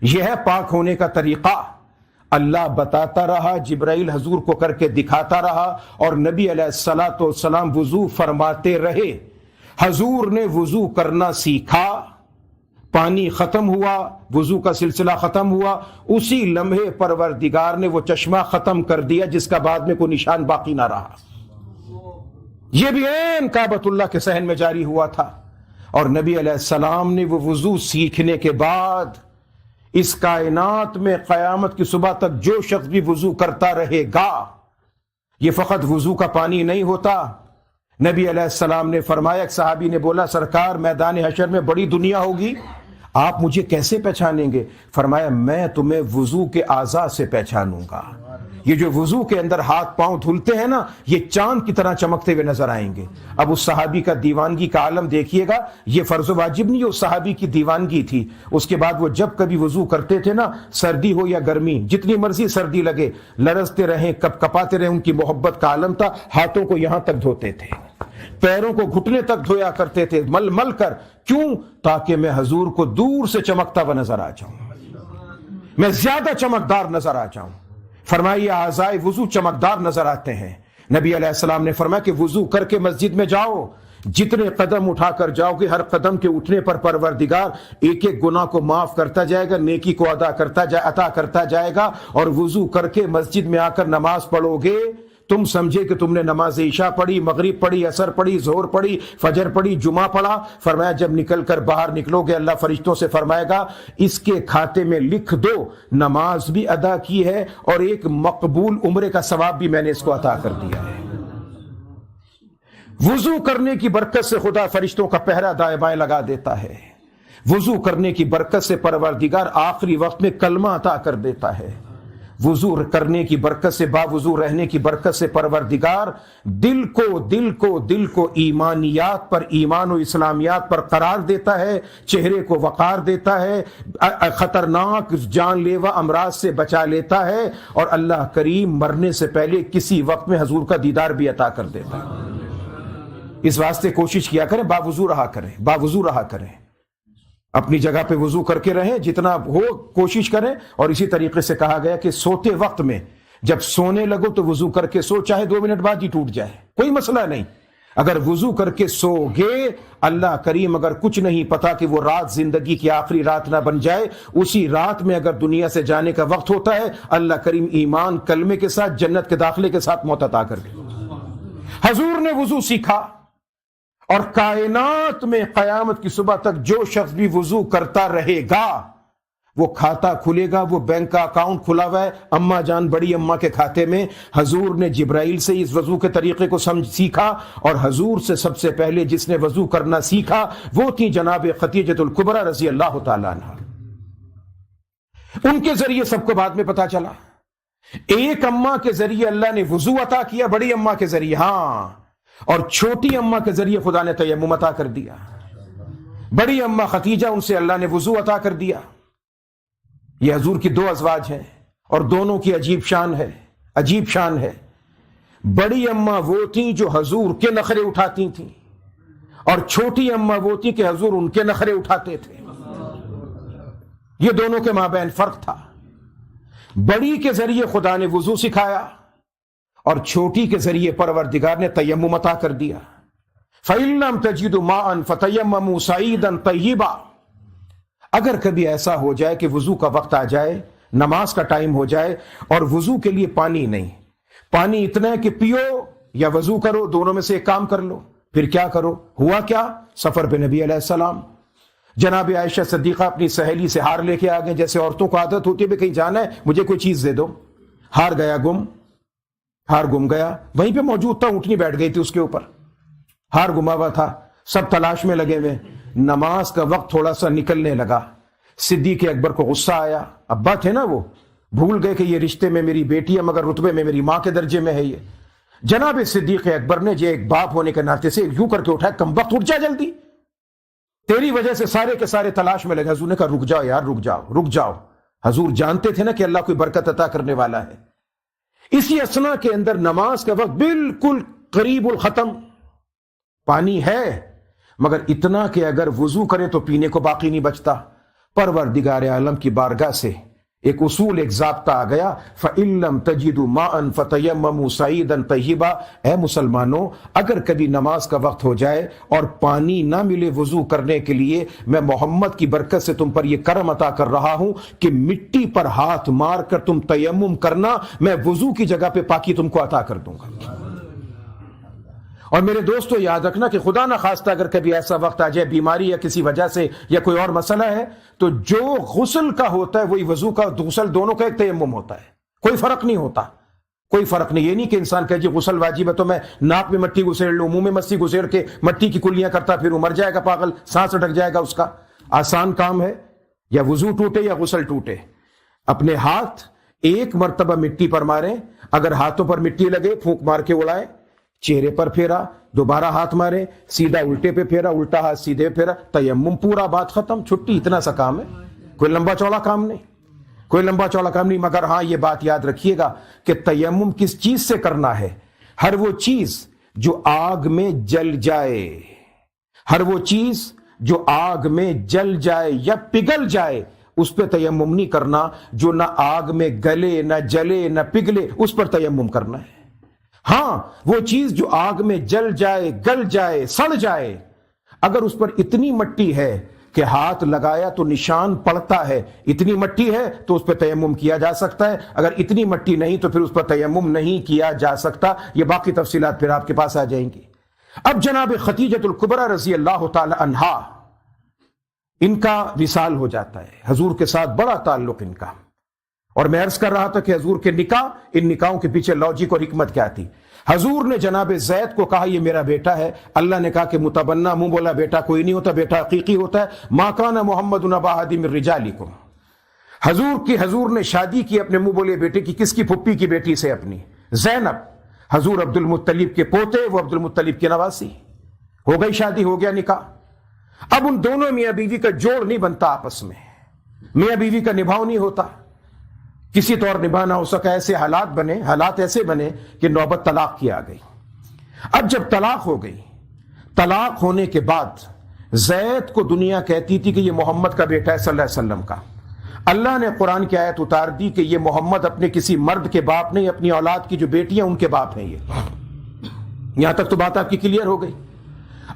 یہ ہے پاک ہونے کا طریقہ۔ اللہ بتاتا رہا، جبرائیل حضور کو کر کے دکھاتا رہا، اور نبی علیہ الصلوۃ والسلام وضو فرماتے رہے۔ حضور نے وضو کرنا سیکھا، پانی ختم ہوا، وضو کا سلسلہ ختم ہوا، اسی لمحے پروردگار نے وہ چشمہ ختم کر دیا جس کا بعد میں کوئی نشان باقی نہ رہا۔ یہ بھی عین کعبۃ اللہ کے صحن میں جاری ہوا تھا، اور نبی علیہ السلام نے وہ وضو سیکھنے کے بعد اس کائنات میں قیامت کی صبح تک جو شخص بھی وضو کرتا رہے گا، یہ فقط وضو کا پانی نہیں ہوتا۔ نبی علیہ السلام نے فرمایا، ایک صحابی نے بولا سرکار میدان حشر میں بڑی دنیا ہوگی، آپ مجھے کیسے پہچانیں گے؟ فرمایا میں تمہیں وضو کے اعضاء سے پہچانوں گا، یہ جو وضو کے اندر ہاتھ پاؤں دھلتے ہیں نا، یہ چاند کی طرح چمکتے ہوئے نظر آئیں گے۔ اب اس صحابی کا دیوانگی کا عالم دیکھیے گا، یہ فرض و واجب نہیں، اس صحابی کی دیوانگی تھی۔ اس کے بعد وہ جب کبھی وضو کرتے تھے نا، سردی ہو یا گرمی، جتنی مرضی سردی لگے، لرزتے رہیں، کپ کپاتے رہیں، ان کی محبت کا عالم تھا۔ ہاتھوں کو یہاں تک دھوتے تھے، پیروں کو گھٹنے تک دھویا کرتے تھے، مل مل کر۔ کیوں؟ تاکہ میں حضور کو دور سے چمکتا ہوا نظر آ جاؤں، میں زیادہ چمکدار نظر آ جاؤں۔ فرمائیے اعضائے وضو چمکدار نظر آتے ہیں۔ نبی علیہ السلام نے فرمایا کہ وضو کر کے مسجد میں جاؤ، جتنے قدم اٹھا کر جاؤ گے، ہر قدم کے اٹھنے پر پروردگار ایک ایک گناہ کو معاف کرتا جائے گا، نیکی کو عطا کرتا جائے گا۔ اور وضو کر کے مسجد میں آ کر نماز پڑھو گے، تم سمجھے کہ تم نے نماز عشاء پڑھی، مغرب پڑھی، عصر پڑھی، ظہر پڑھی، فجر پڑھی، جمعہ پڑھا۔ فرمایا جب نکل کر باہر نکلو گے، اللہ فرشتوں سے فرمائے گا اس کے کھاتے میں لکھ دو نماز بھی ادا کی ہے اور ایک مقبول عمرے کا ثواب بھی میں نے اس کو عطا کر دیا ہے۔ وضو کرنے کی برکت سے خدا فرشتوں کا پہرا دائیں بائیں لگا دیتا ہے، وضو کرنے کی برکت سے پروردگار آخری وقت میں کلمہ عطا کر دیتا ہے، وضو کرنے کی برکت سے، باوضو رہنے کی برکت سے پروردگار دل کو ایمانیات پر، ایمان و اسلامیات پر قرار دیتا ہے، چہرے کو وقار دیتا ہے، خطرناک جان لیوا امراض سے بچا لیتا ہے، اور اللہ کریم مرنے سے پہلے کسی وقت میں حضور کا دیدار بھی عطا کر دیتا ہے۔ اس واسطے کوشش کیا کریں باوضو رہا کریں، باوضو رہا کریں۔ اپنی جگہ پہ وضو کر کے رہیں، جتنا ہو کوشش کریں، اور اسی طریقے سے کہا گیا کہ سوتے وقت میں جب سونے لگو تو وضو کر کے سو، چاہے 2 منٹ بعد ہی ٹوٹ جائے، کوئی مسئلہ نہیں۔ اگر وضو کر کے سو گے، اللہ کریم اگر کچھ نہیں پتا کہ وہ رات زندگی کی آخری رات نہ بن جائے، اسی رات میں اگر دنیا سے جانے کا وقت ہوتا ہے، اللہ کریم ایمان کلمے کے ساتھ جنت کے داخلے کے ساتھ موت عطا کر دے۔ حضور نے وضو سیکھا، اور کائنات میں قیامت کی صبح تک جو شخص بھی وضو کرتا رہے گا، وہ کھاتا کھلے گا، وہ بینک کا اکاؤنٹ کھلا ہوا ہے اماں جان بڑی اماں کے کھاتے میں۔ حضور نے جبرائیل سے اس وضو کے طریقے کو سیکھا، اور حضور سے سب سے پہلے جس نے وضو کرنا سیکھا وہ تھی جناب خدیجہ الکبریٰ رضی اللہ تعالیٰ عنہا۔ ان کے ذریعے سب کو بعد میں پتا چلا، ایک اماں کے ذریعے اللہ نے وضو عطا کیا، بڑی اماں کے ذریعے، ہاں، اور چھوٹی اماں کے ذریعے خدا نے تیمم عطا کر دیا۔ بڑی اماں خدیجہ، ان سے اللہ نے وضو عطا کر دیا۔ یہ حضور کی 2 ازواج ہیں، اور دونوں کی عجیب شان ہے، عجیب شان ہے۔ بڑی اماں وہ تھیں جو حضور کے نخرے اٹھاتی تھیں، اور چھوٹی اماں وہ تھیں کہ حضور ان کے نخرے اٹھاتے تھے۔ یہ دونوں کے مابین فرق تھا۔ بڑی کے ذریعے خدا نے وضو سکھایا، اور چھوٹی کے ذریعے پروردگار نے تیمم عطا کر دیا۔ فَإِن لَّمْ تَجِدُوا مَاءً فَتَيَمَّمُوا صَعِيدًا طَيِّبًا۔ اگر کبھی ایسا ہو جائے کہ وضو کا وقت آ جائے، نماز کا ٹائم ہو جائے، اور وضو کے لیے پانی نہیں، پانی اتنا ہے کہ پیو یا وضو کرو، دونوں میں سے ایک کام کر لو، پھر کیا کرو؟ ہوا کیا؟ سفر پہ نبی علیہ السلام، جناب عائشہ صدیقہ اپنی سہیلی سے ہار لے کے آ گئے، جیسے عورتوں کو عادت ہوتی ہے بھی کہیں جانا ہے مجھے کوئی چیز دے دو۔ ہار گم گیا، وہیں پہ موجود تھا، اونٹنی بیٹھ گئی تھی اس کے اوپر، ہار گما ہوا تھا، سب تلاش میں لگے ہوئے۔ نماز کا وقت تھوڑا سا نکلنے لگا، صدیق اکبر کو غصہ آیا، ابا تھے نا وہ، بھول گئے کہ یہ رشتے میں میری بیٹی ہے مگر رتبے میں میری ماں کے درجے میں ہے یہ۔ جناب صدیق اکبر نے ایک باپ ہونے کے ناطے سے یوں کر کے اٹھایا، کم وقت اٹھ جا جلدی، تیری وجہ سے سارے کے سارے تلاش میں لگے۔ حضور نے کہا رک جاؤ یار، رک جاؤ۔ حضور جانتے تھے نا کہ اللہ کوئی برکت عطا کرنے والا ہے۔ اسی اسنا کے اندر نماز کا وقت بالکل قریب الختم، پانی ہے مگر اتنا کہ اگر وضو کرے تو پینے کو باقی نہیں بچتا۔ پروردگار عالم کی بارگاہ سے ایک اصول، ایک ضابطہ آ گیا، فَإِن لَّمْ تَجِدُوا مَاءً فَتَيَمَّمُوا صَعِيدًا طَيِّبًا۔ اے مسلمانوں، اگر کبھی نماز کا وقت ہو جائے اور پانی نہ ملے وضو کرنے کے لیے، میں محمد کی برکت سے تم پر یہ کرم عطا کر رہا ہوں کہ مٹی پر ہاتھ مار کر تم تیمم کرنا، میں وضو کی جگہ پہ پاکی تم کو عطا کر دوں گا۔ اور میرے دوستو یاد رکھنا کہ خدا نہ خواستہ اگر کبھی ایسا وقت آ جائے، بیماری یا کسی وجہ سے یا کوئی اور مسئلہ ہے، تو جو غسل کا ہوتا ہے وہی وضو کا، غسل دونوں کا ایک تیمم ہوتا ہے، کوئی فرق نہیں ہوتا، کوئی فرق نہیں۔ یہ نہیں کہ انسان کہے جی غسل واجب ہے تو میں ناک میں مٹی گسیڑ لوں، منہ میں مسی گسیڑ کے مٹی کی کلیاں کرتا پھر مر جائے گا پاگل، سانس اٹک جائے گا اس کا۔ آسان کام ہے، یا وضو ٹوٹے یا غسل ٹوٹے، اپنے ہاتھ ایک مرتبہ مٹی پر ماریں، اگر ہاتھوں پر مٹی لگے پھونک مار کے اڑائے، چہرے پر پھیرا، دوبارہ ہاتھ مارے، سیدھا الٹے پہ پھیرا، الٹا ہاتھ سیدھے پھیرا، تیمم پورا، بات ختم، چھٹی۔ اتنا سا کام ہے، کوئی لمبا چوڑا کام نہیں، کوئی لمبا چوڑا کام نہیں۔ مگر ہاں یہ بات یاد رکھیے گا کہ تیمم کس چیز سے کرنا ہے؟ ہر وہ چیز جو آگ میں جل جائے، ہر وہ چیز جو آگ میں جل جائے یا پگھل جائے اس پہ تیمم نہیں کرنا، جو نہ آگ میں گلے نہ جلے نہ پگھلے اس پر تیمم کرنا ہے۔ ہاں وہ چیز جو آگ میں جل جائے، گل جائے، سڑ جائے، اگر اس پر اتنی مٹی ہے کہ ہاتھ لگایا تو نشان پڑتا ہے، اتنی مٹی ہے تو اس پہ تیمم کیا جا سکتا ہے، اگر اتنی مٹی نہیں تو پھر اس پر تیمم نہیں کیا جا سکتا۔ یہ باقی تفصیلات پھر آپ کے پاس آ جائیں گی۔ اب جناب خدیجہ الکبریٰ رضی اللہ تعالی عنہا، ان کا وصال ہو جاتا ہے، حضور کے ساتھ بڑا تعلق ان کا، اور میں عرض کر رہا تھا کہ حضور کے نکاح، ان نکاحوں کے پیچھے لاجک اور حکمت کیا تھی۔ حضور نے جناب زید کو کہا یہ میرا بیٹا ہے، اللہ نے کہا کہ متبنہ، منہ بولا بیٹا کوئی نہیں ہوتا، بیٹا حقیقی ہوتا ہے۔ ما کان محمد ابا احد من رجالکم۔ حضور نے شادی کی اپنے منہ بولے بیٹے کی، کس کی؟ پھپھی کی بیٹی سے، اپنی زینب۔ حضور عبد المطلب کے پوتے، وہ عبد المطلب کے نواسی، ہو گئی شادی، ہو گیا نکاح۔ اب ان دونوں میاں بیوی کا جوڑ نہیں بنتا، آپس میں میاں بیوی کا نبھاؤ نہیں ہوتا، کسی طور نبھا نہ ہو سکا، ایسے حالات ایسے بنے کہ نوبت طلاق کی آ گئی۔ اب جب طلاق ہو گئی، طلاق ہونے کے بعد زید کو دنیا کہتی تھی کہ یہ محمد کا بیٹا ہے صلی اللہ علیہ وسلم کا. اللہ نے قرآن کی آیت اتار دی کہ یہ محمد اپنے کسی مرد کے باپ نہیں، اپنی اولاد کی جو بیٹیاں ان کے باپ ہیں. یہاں تک تو بات آپ کی کلیئر ہو گئی.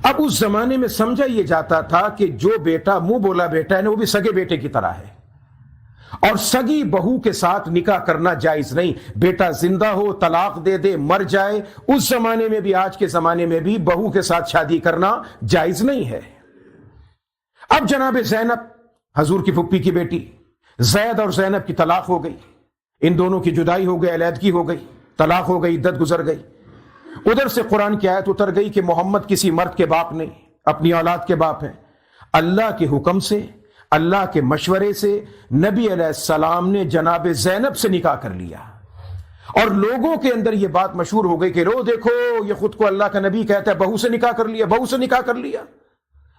اب اس زمانے میں سمجھا یہ جاتا تھا کہ جو بیٹا منہ بولا بیٹا ہے نا وہ بھی سگے بیٹے کی طرح ہے، اور سگی بہو کے ساتھ نکاح کرنا جائز نہیں. بیٹا زندہ ہو، طلاق دے دے، مر جائے، اس زمانے میں بھی آج کے زمانے میں بھی بہو کے ساتھ شادی کرنا جائز نہیں ہے. اب جناب زینب حضور کی پھپھی کی بیٹی، زید اور زینب کی طلاق ہو گئی، ان دونوں کی جدائی ہو گئی، علیحدگی ہو گئی، طلاق ہو گئی، عدت گزر گئی. ادھر سے قرآن کی آیت اتر گئی کہ محمد کسی مرد کے باپ نہیں، اپنی اولاد کے باپ ہیں. اللہ کے حکم سے، اللہ کے مشورے سے نبی علیہ السلام نے جناب زینب سے نکاح کر لیا، اور لوگوں کے اندر یہ بات مشہور ہو گئی کہ رو دیکھو یہ خود کو اللہ کا نبی کہتا ہے بہو سے نکاح کر لیا، بہو سے نکاح کر لیا،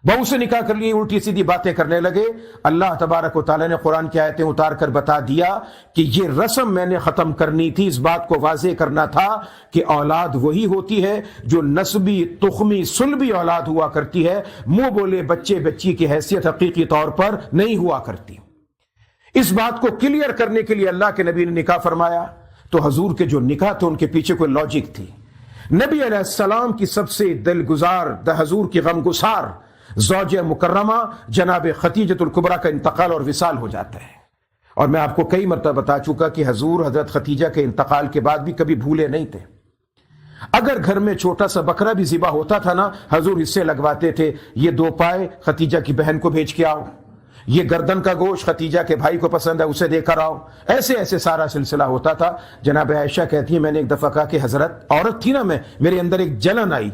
بہو سے نکاح کر لیے، الٹی سیدھی باتیں کرنے لگے. اللہ تبارک و تعالیٰ نے قرآن کی آیتیں اتار کر بتا دیا کہ یہ رسم میں نے ختم کرنی تھی، اس بات کو واضح کرنا تھا کہ اولاد وہی ہوتی ہے جو نسبی، تخمی، صلبی اولاد ہوا کرتی ہے، منہ بولے بچے بچی کی حیثیت حقیقی طور پر نہیں ہوا کرتی. اس بات کو کلیئر کرنے کے لیے اللہ کے نبی نے نکاح فرمایا. تو حضور کے جو نکاح تھے ان کے پیچھے کوئی لاجک تھی. نبی علیہ السلام کی سب سے دلگزار، حضور کی غمگسار زوجہ مکرمہ جناب خدیجۃ الکبریٰ کا انتقال اور وصال ہو جاتا ہے. اور میں آپ کو کئی مرتبہ بتا چکا کہ حضور حضرت خدیجہ کے انتقال کے بعد بھی کبھی بھولے نہیں تھے. اگر گھر میں چھوٹا سا بکرا بھی ذبح ہوتا تھا نا، حضور حصے لگواتے تھے. یہ 2 پائے خدیجہ کی بہن کو بھیج کے آؤ، یہ گردن کا گوشت خدیجہ کے بھائی کو پسند ہے اسے دے کر آؤ. ایسے ایسے سارا سلسلہ ہوتا تھا. جناب عائشہ کہتی ہے میں نے ایک دفعہ کہا کہ حضرت، عورت تھی نا میں، میرے اندر ایک جلن آئی.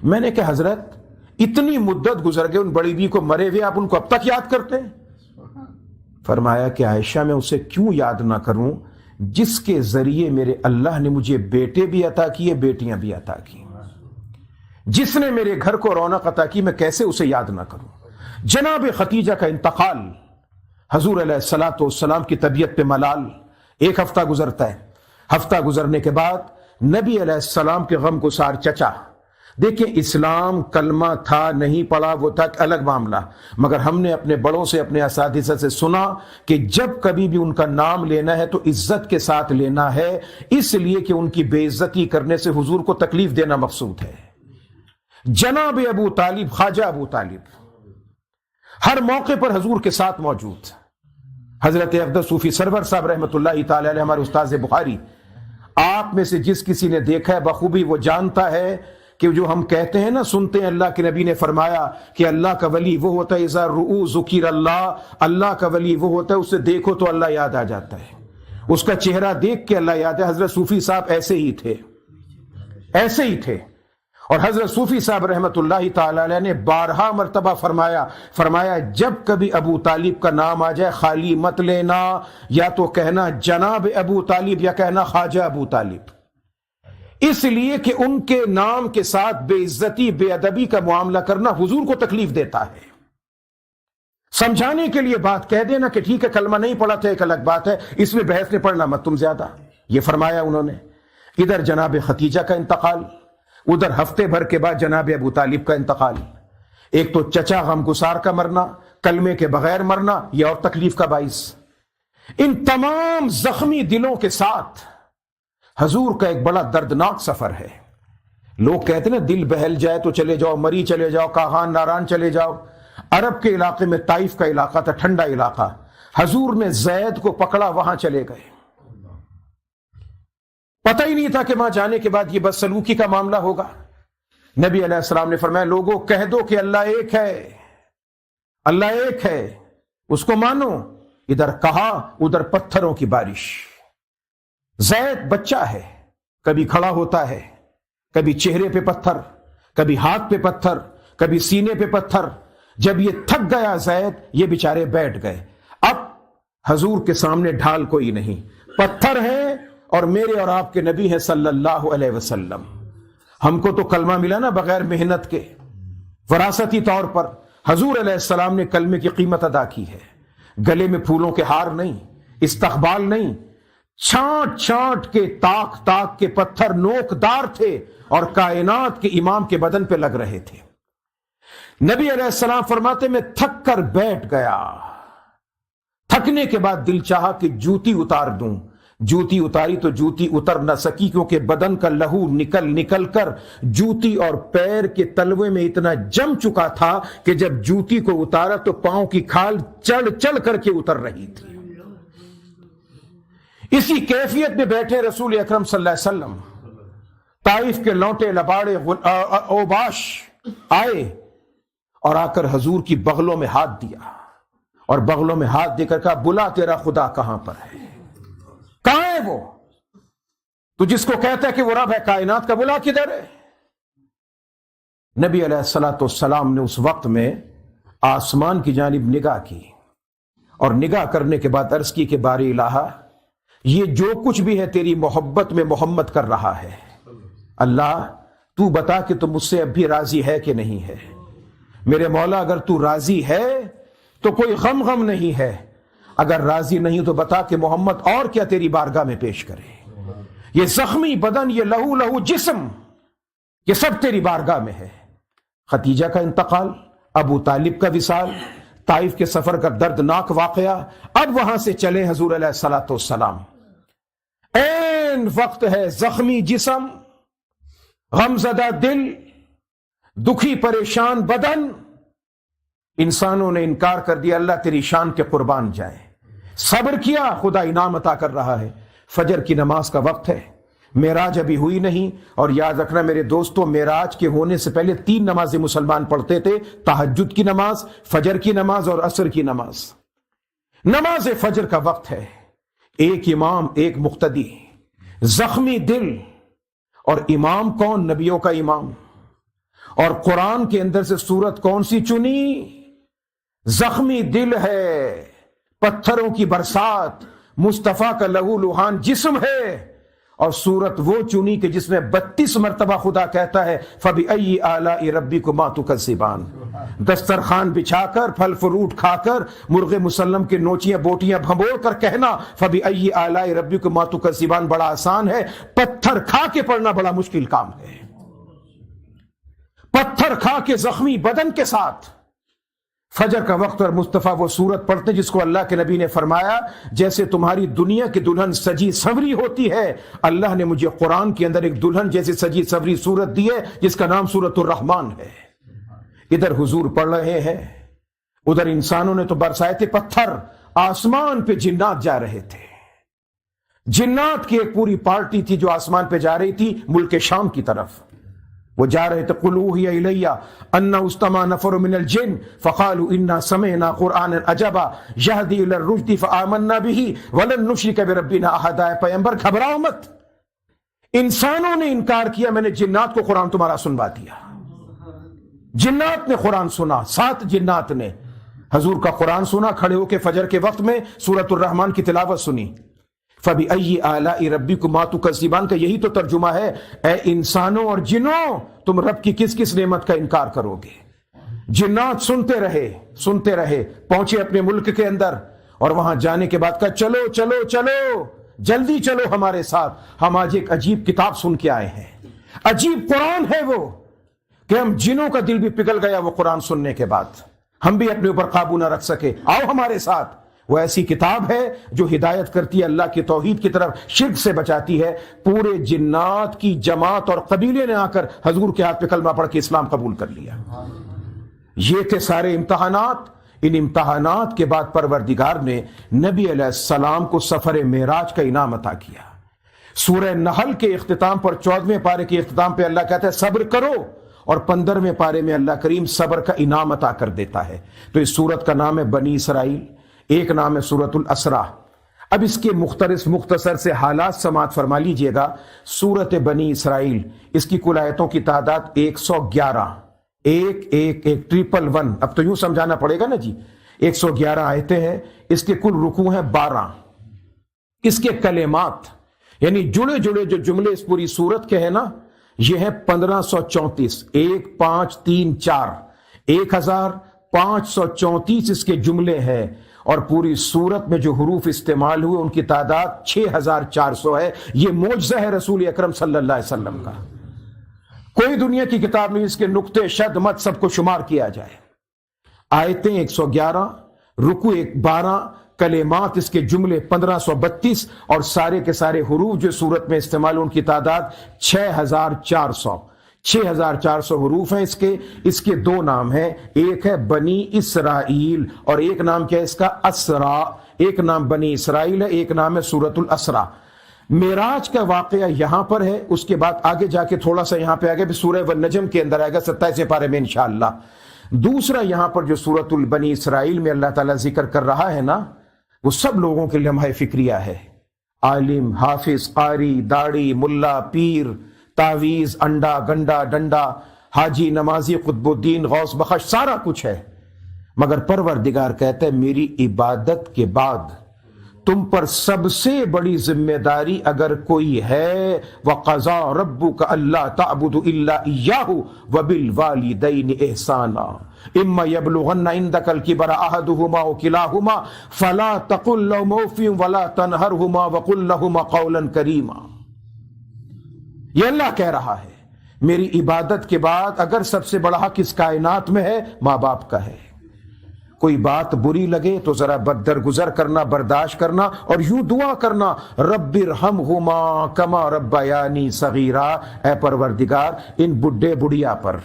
میں نے کہا حضرت اتنی مدت گزر گئے ان بڑی بیوی کو مرے ہوئے، آپ ان کو اب تک یاد کرتے ہیں؟ فرمایا کہ عائشہ میں اسے کیوں یاد نہ کروں جس کے ذریعے میرے اللہ نے مجھے بیٹے بھی عطا کیے، بیٹیاں بھی عطا کی. جس نے میرے گھر کو رونق عطا کی میں کیسے اسے یاد نہ کروں. جناب خدیجہ کا انتقال، حضور علیہ الصلوۃ والسلام کی طبیعت پہ ملال. 1 ہفتہ گزرتا ہے. ہفتہ گزرنے کے بعد نبی علیہ السلام کے غم گسار چچا، دیکھیں اسلام کلمہ تھا نہیں پڑھا وہ تھا الگ معاملہ، مگر ہم نے اپنے بڑوں سے، اپنے اساتذہ سے سنا کہ جب کبھی بھی ان کا نام لینا ہے تو عزت کے ساتھ لینا ہے، اس لیے کہ ان کی بے عزتی کرنے سے حضور کو تکلیف دینا مقصود ہے. جناب ابو طالب، خواجہ ابو طالب ہر موقع پر حضور کے ساتھ موجود. حضرت اقدس صوفی سرور صاحب رحمۃ اللہ تعالی علیہ، ہمارے استاذ بخاری، آپ میں سے جس کسی نے دیکھا ہے بخوبی وہ جانتا ہے کہ جو ہم کہتے ہیں نا، سنتے ہیں اللہ کے نبی نے فرمایا کہ اللہ کا ولی وہ ہوتا ہے اذا رؤوا ذکر اللہ، اللہ کا ولی وہ ہوتا ہے اسے دیکھو تو اللہ یاد آ جاتا ہے، اس کا چہرہ دیکھ کے اللہ یاد ہے. حضرت صوفی صاحب ایسے ہی تھے، ایسے ہی تھے. اور حضرت صوفی صاحب رحمۃ اللہ تعالی علیہ نے 12 مرتبہ فرمایا جب کبھی ابو طالب کا نام آ جائے خالی مت لینا، یا تو کہنا جناب ابو طالب یا کہنا خواجہ ابو طالب، اس لیے کہ ان کے نام کے ساتھ بے عزتی، بے ادبی کا معاملہ کرنا حضور کو تکلیف دیتا ہے. سمجھانے کے لیے بات کہہ دینا کہ ٹھیک ہے کلمہ نہیں پڑھا تھا ایک الگ بات ہے، اس میں بحث نہیں پڑھنا مت تم زیادہ، یہ فرمایا انہوں نے. ادھر جناب خدیجہ کا انتقال، ادھر ہفتے بھر کے بعد جناب ابو طالب کا انتقال. ایک تو چچا غم گسار کا مرنا، کلمے کے بغیر مرنا، یہ اور تکلیف کا باعث. ان تمام زخمی دلوں کے ساتھ حضور کا ایک بڑا دردناک سفر ہے. لوگ کہتے ہیں نا دل بہل جائے تو چلے جاؤ، مری چلے جاؤ، کاغان ناران چلے جاؤ. عرب کے علاقے میں طائف کا علاقہ تھا، ٹھنڈا علاقہ. حضور نے زید کو پکڑا، وہاں چلے گئے. پتہ ہی نہیں تھا کہ وہاں جانے کے بعد یہ بدسلوکی کا معاملہ ہوگا. نبی علیہ السلام نے فرمایا لوگوں کہہ دو کہ اللہ ایک ہے، اللہ ایک ہے، اس کو مانو. ادھر کہا، ادھر پتھروں کی بارش. زید بچہ ہے، کبھی کھڑا ہوتا ہے، کبھی چہرے پہ پتھر، کبھی ہاتھ پہ پتھر، کبھی سینے پہ پتھر. جب یہ تھک گیا زید، یہ بیچارے بیٹھ گئے. اب حضور کے سامنے ڈھال کوئی نہیں، پتھر ہیں اور میرے اور آپ کے نبی ہیں صلی اللہ علیہ وسلم. ہم کو تو کلمہ ملا نا بغیر محنت کے، وراثتی طور پر. حضور علیہ السلام نے کلمے کی قیمت ادا کی ہے. گلے میں پھولوں کے ہار نہیں، استقبال نہیں، چھانٹ چھانٹ کے تاک تاک کے پتھر نوکدار تھے اور کائنات کے امام کے بدن پہ لگ رہے تھے. نبی علیہ السلام فرماتے میں تھک کر بیٹھ گیا، تھکنے کے بعد دل چاہا کہ جوتی اتار دوں، جوتی اتاری تو جوتی اتر نہ سکی، کیونکہ بدن کا لہو نکل کر جوتی اور پیر کے تلوے میں اتنا جم چکا تھا کہ جب جوتی کو اتارا تو پاؤں کی کھال چڑھ کر کے اتر رہی تھی۔ اسی کیفیت میں بیٹھے رسول اکرم صلی اللہ علیہ وسلم، طائف کے لونٹے لباڑے اوباش آئے اور آ کر حضور کی بغلوں میں ہاتھ دیا اور بغلوں میں ہاتھ دے کر کہا بلا تیرا خدا کہاں پر ہے، کہاں ہے وہ، تو جس کو کہتا ہے کہ وہ رب ہے کائنات کا، بلا کدھر ہے؟ نبی علیہ الصلوۃ والسلام نے اس وقت میں آسمان کی جانب نگاہ کی اور نگاہ کرنے کے بعد عرض کی کہ باری الہ، یہ جو کچھ بھی ہے تیری محبت میں محمد کر رہا ہے، اللہ تو بتا کہ تم مجھ سے اب بھی راضی ہے کہ نہیں ہے، میرے مولا اگر تو راضی ہے تو کوئی غم نہیں ہے، اگر راضی نہیں تو بتا کہ محمد اور کیا تیری بارگاہ میں پیش کرے، یہ زخمی بدن، یہ لہو جسم، یہ سب تیری بارگاہ میں ہے۔ ختیجہ کا انتقال، ابو طالب کا وصال، طائف کے سفر کا دردناک واقعہ، اب وہاں سے چلے حضور علیہ الصلوۃ والسلام، این وقت ہے، زخمی جسم، غمزدہ دل، دکھی پریشان بدن، انسانوں نے انکار کر دیا، اللہ تیری شان کے قربان جائے، صبر کیا، خدا انعام عطا کر رہا ہے۔ فجر کی نماز کا وقت ہے، معراج ابھی ہوئی نہیں، اور یاد رکھنا میرے دوستوں، معراج کے ہونے سے پہلے 3 نمازیں مسلمان پڑھتے تھے، تہجد کی نماز، فجر کی نماز اور عصر کی نماز۔ نماز فجر کا وقت ہے، ایک امام ایک مقتدی، زخمی دل، اور امام کون؟ نبیوں کا امام۔ اور قرآن کے اندر سے سورت کون سی چنی؟ زخمی دل ہے، پتھروں کی برسات، مصطفیٰ کا لہو لہان جسم ہے، اور سورت وہ چنی کہ جس میں 32 مرتبہ خدا کہتا ہے فَبِأَيِّ آلَاءِ رَبِّكُمَا تُكَذِّبَانِ، دسترخوان بچھا کر، پھل فروٹ کھا کر، مرغ مسلم کے نوچیاں بوٹیاں بھنبوڑ کر کہنا فَبِأَيِّ آلَاءِ رَبِّكُمَا تُكَذِّبَانِ بڑا آسان ہے، پتھر کھا کے پڑھنا بڑا مشکل کام ہے۔ پتھر کھا کے زخمی بدن کے ساتھ فجر کا وقت اور مصطفیٰ وہ سورت پڑھتے جس کو اللہ کے نبی نے فرمایا جیسے تمہاری دنیا کی دلہن سجی سوری ہوتی ہے، اللہ نے مجھے قرآن کے اندر ایک دلہن جیسے سجی سوری سورت دی ہے جس کا نام سورت الرحمن ہے۔ ادھر حضور پڑھ رہے ہیں، ادھر انسانوں نے تو برسائے تھے پتھر، آسمان پہ جنات جا رہے تھے، جنات کی ایک پوری پارٹی تھی جو آسمان پہ جا رہی تھی ملک شام کی طرف، وہ جا رہے تھے قُلْ أُوحِيَ إِلَيَّ أَنَّهُ اسْتَمَعَ نَفَرٌ مِّنَ الْجِنِّ فَقَالُوا إِنَّا سَمِعْنَا قُرْآنًا عَجَبًا يَهْدِي إِلَى الرُّشْدِ فَآمَنَّا بِهِ وَلَن نُّشْرِكَ بِرَبِّنَا أَحَدًا۔ پیغمبر گھبراؤ مت، انسانوں نے انکار کیا، میں نے جنات کو قرآن تمہارا سنوا دیا۔ جنات نے قرآن سنا، 7 جنات نے حضور کا قرآن سنا، کھڑے ہو کے فجر کے وقت میں سورۃ الرحمن کی تلاوت سنی۔ فَبِأَيِّ آلَاءِ رَبِّكُمَا تُكَذِّبَانِ کا یہی تو ترجمہ ہے، اے انسانوں اور جنوں تم رب کی کس کس نعمت کا انکار کرو گے؟ جنات سنتے رہے، پہنچے اپنے ملک کے اندر، اور وہاں جانے کے بعد کہا چلو چلو چلو جلدی چلو ہمارے ساتھ، ہم آج ایک عجیب کتاب سن کے آئے ہیں، عجیب قرآن ہے وہ کہ ہم جنوں کا دل بھی پگھل گیا وہ قرآن سننے کے بعد، ہم بھی اپنے اوپر قابو نہ رکھ سکے، آؤ ہمارے ساتھ۔ وہ ایسی کتاب ہے جو ہدایت کرتی ہے اللہ کی توحید کی طرف، شرک سے بچاتی ہے۔ پورے جنات کی جماعت اور قبیلے نے آ کر حضور کے ہاتھ پہ کلمہ پڑھ کے اسلام قبول کر لیا۔ یہ تھے سارے امتحانات۔ ان امتحانات کے بعد پروردگار نے نبی علیہ السلام کو سفر معراج کا انعام عطا کیا۔ سورہ نحل کے اختتام پر 14ویں پارے کے اختتام پہ اللہ کہتا ہے صبر کرو، اور 15ویں پارے میں اللہ کریم صبر کا انعام عطا کر دیتا ہے۔ تو اس سورت کا نام ہے بنی اسرائیل، ایک نام ہے سورۃ الاسرا۔ اب اس کے مختصر سے حالات سماعت فرما لیجئے گا۔ سورت بنی اسرائیل، اس کی کل آیتوں کی تعداد 111، 111، اب تو یوں سمجھانا پڑے گا نا جی، 111 آیتیں ہیں، اس کے کل رکوع ہیں 12، اس کے کلمات یعنی جڑے جڑے جو جملے اس پوری سورت کے ہیں نا یہ ہیں 1534، 1534، 1534 اس کے جملے ہیں، اور پوری سورت میں جو حروف استعمال ہوئے ان کی تعداد 6400 ہے۔ یہ معجزہ ہے رسول اکرم صلی اللہ علیہ وسلم کا۔ کوئی دنیا کی کتاب نہیں اس کے نقطے شد مت سب کو شمار کیا جائے. آیتیں 111، رکوع 12، کلمات اس کے جملے 1532 اور سارے کے سارے حروف جو صورت میں استعمال ان کی تعداد 6400 حروف ہیں. اس کے دو نام ہیں، ایک ہے بنی اسرائیل اور ایک نام کیا ہے اس کا؟ اسرا. ایک نام بنی اسرائیل ہے، ایک نام ہے سورۃ الاسرا. معراج کا واقعہ یہاں پر ہے، اس کے بعد آگے جا کے تھوڑا سا یہاں پہ آگے بھی سورہ والنجم کے اندر آئے گا 27 پارے میں انشاءاللہ. دوسرا یہاں پر جو سورۃ البنی اسرائیل میں اللہ تعالیٰ ذکر کر رہا ہے نا، وہ سب لوگوں کے لمحہ فکریہ ہے. عالم، حافظ، قاری، داڑھی، ملا، پیر، تعویز، انڈا، گنڈا، ڈنڈا، حاجی، نمازی، قطب الدین، غوث بخش، سارا کچھ ہے. مگر پروردگار کہتا ہے میری عبادت کے بعد تم پر سب سے بڑی ذمہ داری اگر کوئی ہے، وَقَضَىٰ رَبُّكَ أَلَّا تَعْبُدُوا إِلَّا إِيَّاهُ وَبِالْوَالِدَيْنِ إِحْسَانًا إِمَّا يَبْلُغَنَّ عِندَكَ الْكِبَرَ أَحَدُهُمَا أَوْ كِلَاهُمَا فَلَا تَقُل لَّهُمَا أُفٍّ وَلَا تَنْهَرْهُمَا وَقُل لَّهُمَا قَوْلًا كَرِيمًا. یہ اللہ کہہ رہا ہے میری عبادت کے بعد اگر سب سے بڑا حق اس کائنات میں ہے ماں باپ کا ہے. کوئی بات بری لگے تو ذرا درگزر کرنا، برداشت کرنا اور یوں دعا کرنا، رب ارحمہما کما ربیانی صغیرا. اے پروردگار ان بڈھے بڑھیا پر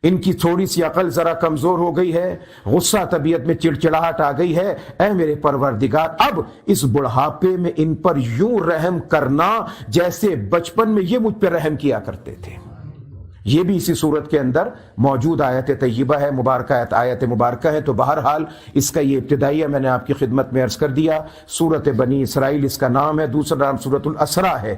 ان کی تھوڑی سی عقل ذرا کمزور ہو گئی ہے، غصہ طبیعت میں چڑچڑاہٹ آ گئی ہے، اے میرے پروردگار اب اس بڑھاپے میں ان پر یوں رحم کرنا جیسے بچپن میں یہ مجھ پہ رحم کیا کرتے تھے. یہ بھی اسی صورت کے اندر موجود آیت طیبہ ہے، مبارکہ آیت مبارکہ ہے. تو بہرحال اس کا یہ ابتدائیہ میں نے آپ کی خدمت میں عرض کر دیا. سورت بنی اسرائیل اس کا نام ہے، دوسرا نام سورۃ الاسرا ہے.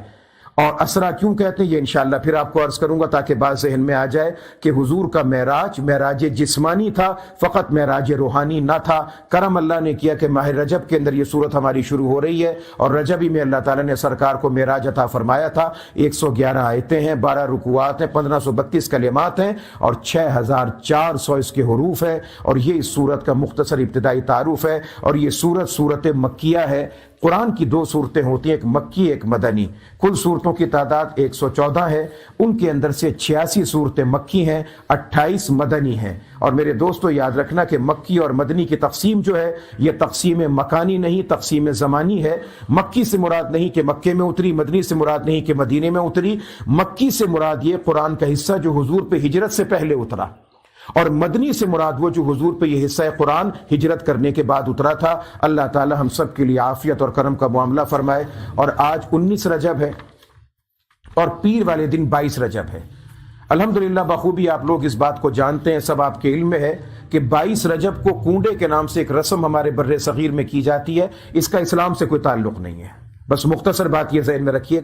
اور اسرا کیوں کہتے ہیں یہ انشاءاللہ پھر آپ کو عرض کروں گا تاکہ بات ذہن میں آ جائے کہ حضور کا معراج جسمانی تھا، فقط معراج روحانی نہ تھا. کرم اللہ نے کیا کہ ماہ رجب کے اندر یہ صورت ہماری شروع ہو رہی ہے اور رجب ہی میں اللہ تعالیٰ نے سرکار کو معراج عطا فرمایا تھا. 111 آیتیں ہیں، 12 رکوعات ہیں، 1532 کلمات ہیں اور 6400 اس کے حروف ہیں. اور یہ اس صورت کا مختصر ابتدائی تعارف ہے. اور یہ صورت مکیہ ہے. قرآن کی 2 صورتیں ہوتی ہیں، ایک مکی ایک مدنی. کل صورتوں کی تعداد 114 ہے، ان کے اندر سے 86 صورتیں مکی ہیں، 28 مدنی ہیں. اور میرے دوستو یاد رکھنا کہ مکی اور مدنی کی تقسیم جو ہے یہ تقسیم مکانی نہیں، تقسیم زمانی ہے. مکی سے مراد نہیں کہ مکے میں اتری، مدنی سے مراد نہیں کہ مدینے میں اتری. مکی سے مراد یہ قرآن کا حصہ جو حضور پہ ہجرت سے پہلے اترا، اور مدنی سے مراد وہ جو حضور پہ یہ حصہ قرآن ہجرت کرنے کے بعد اترا تھا. اللہ تعالی ہم سب کے لیے عافیت اور کرم کا معاملہ فرمائے. اور آج 19 رجب ہے اور پیر والے دن 22 رجب ہے. الحمدللہ بخوبی آپ لوگ اس بات کو جانتے ہیں، سب آپ کے علم میں ہے کہ 22 رجب کو کنڈے کے نام سے ایک رسم ہمارے بر صغیر میں کی جاتی ہے. اس کا اسلام سے کوئی تعلق نہیں ہے. بس مختصر بات یہ ذہن میں رکھیے.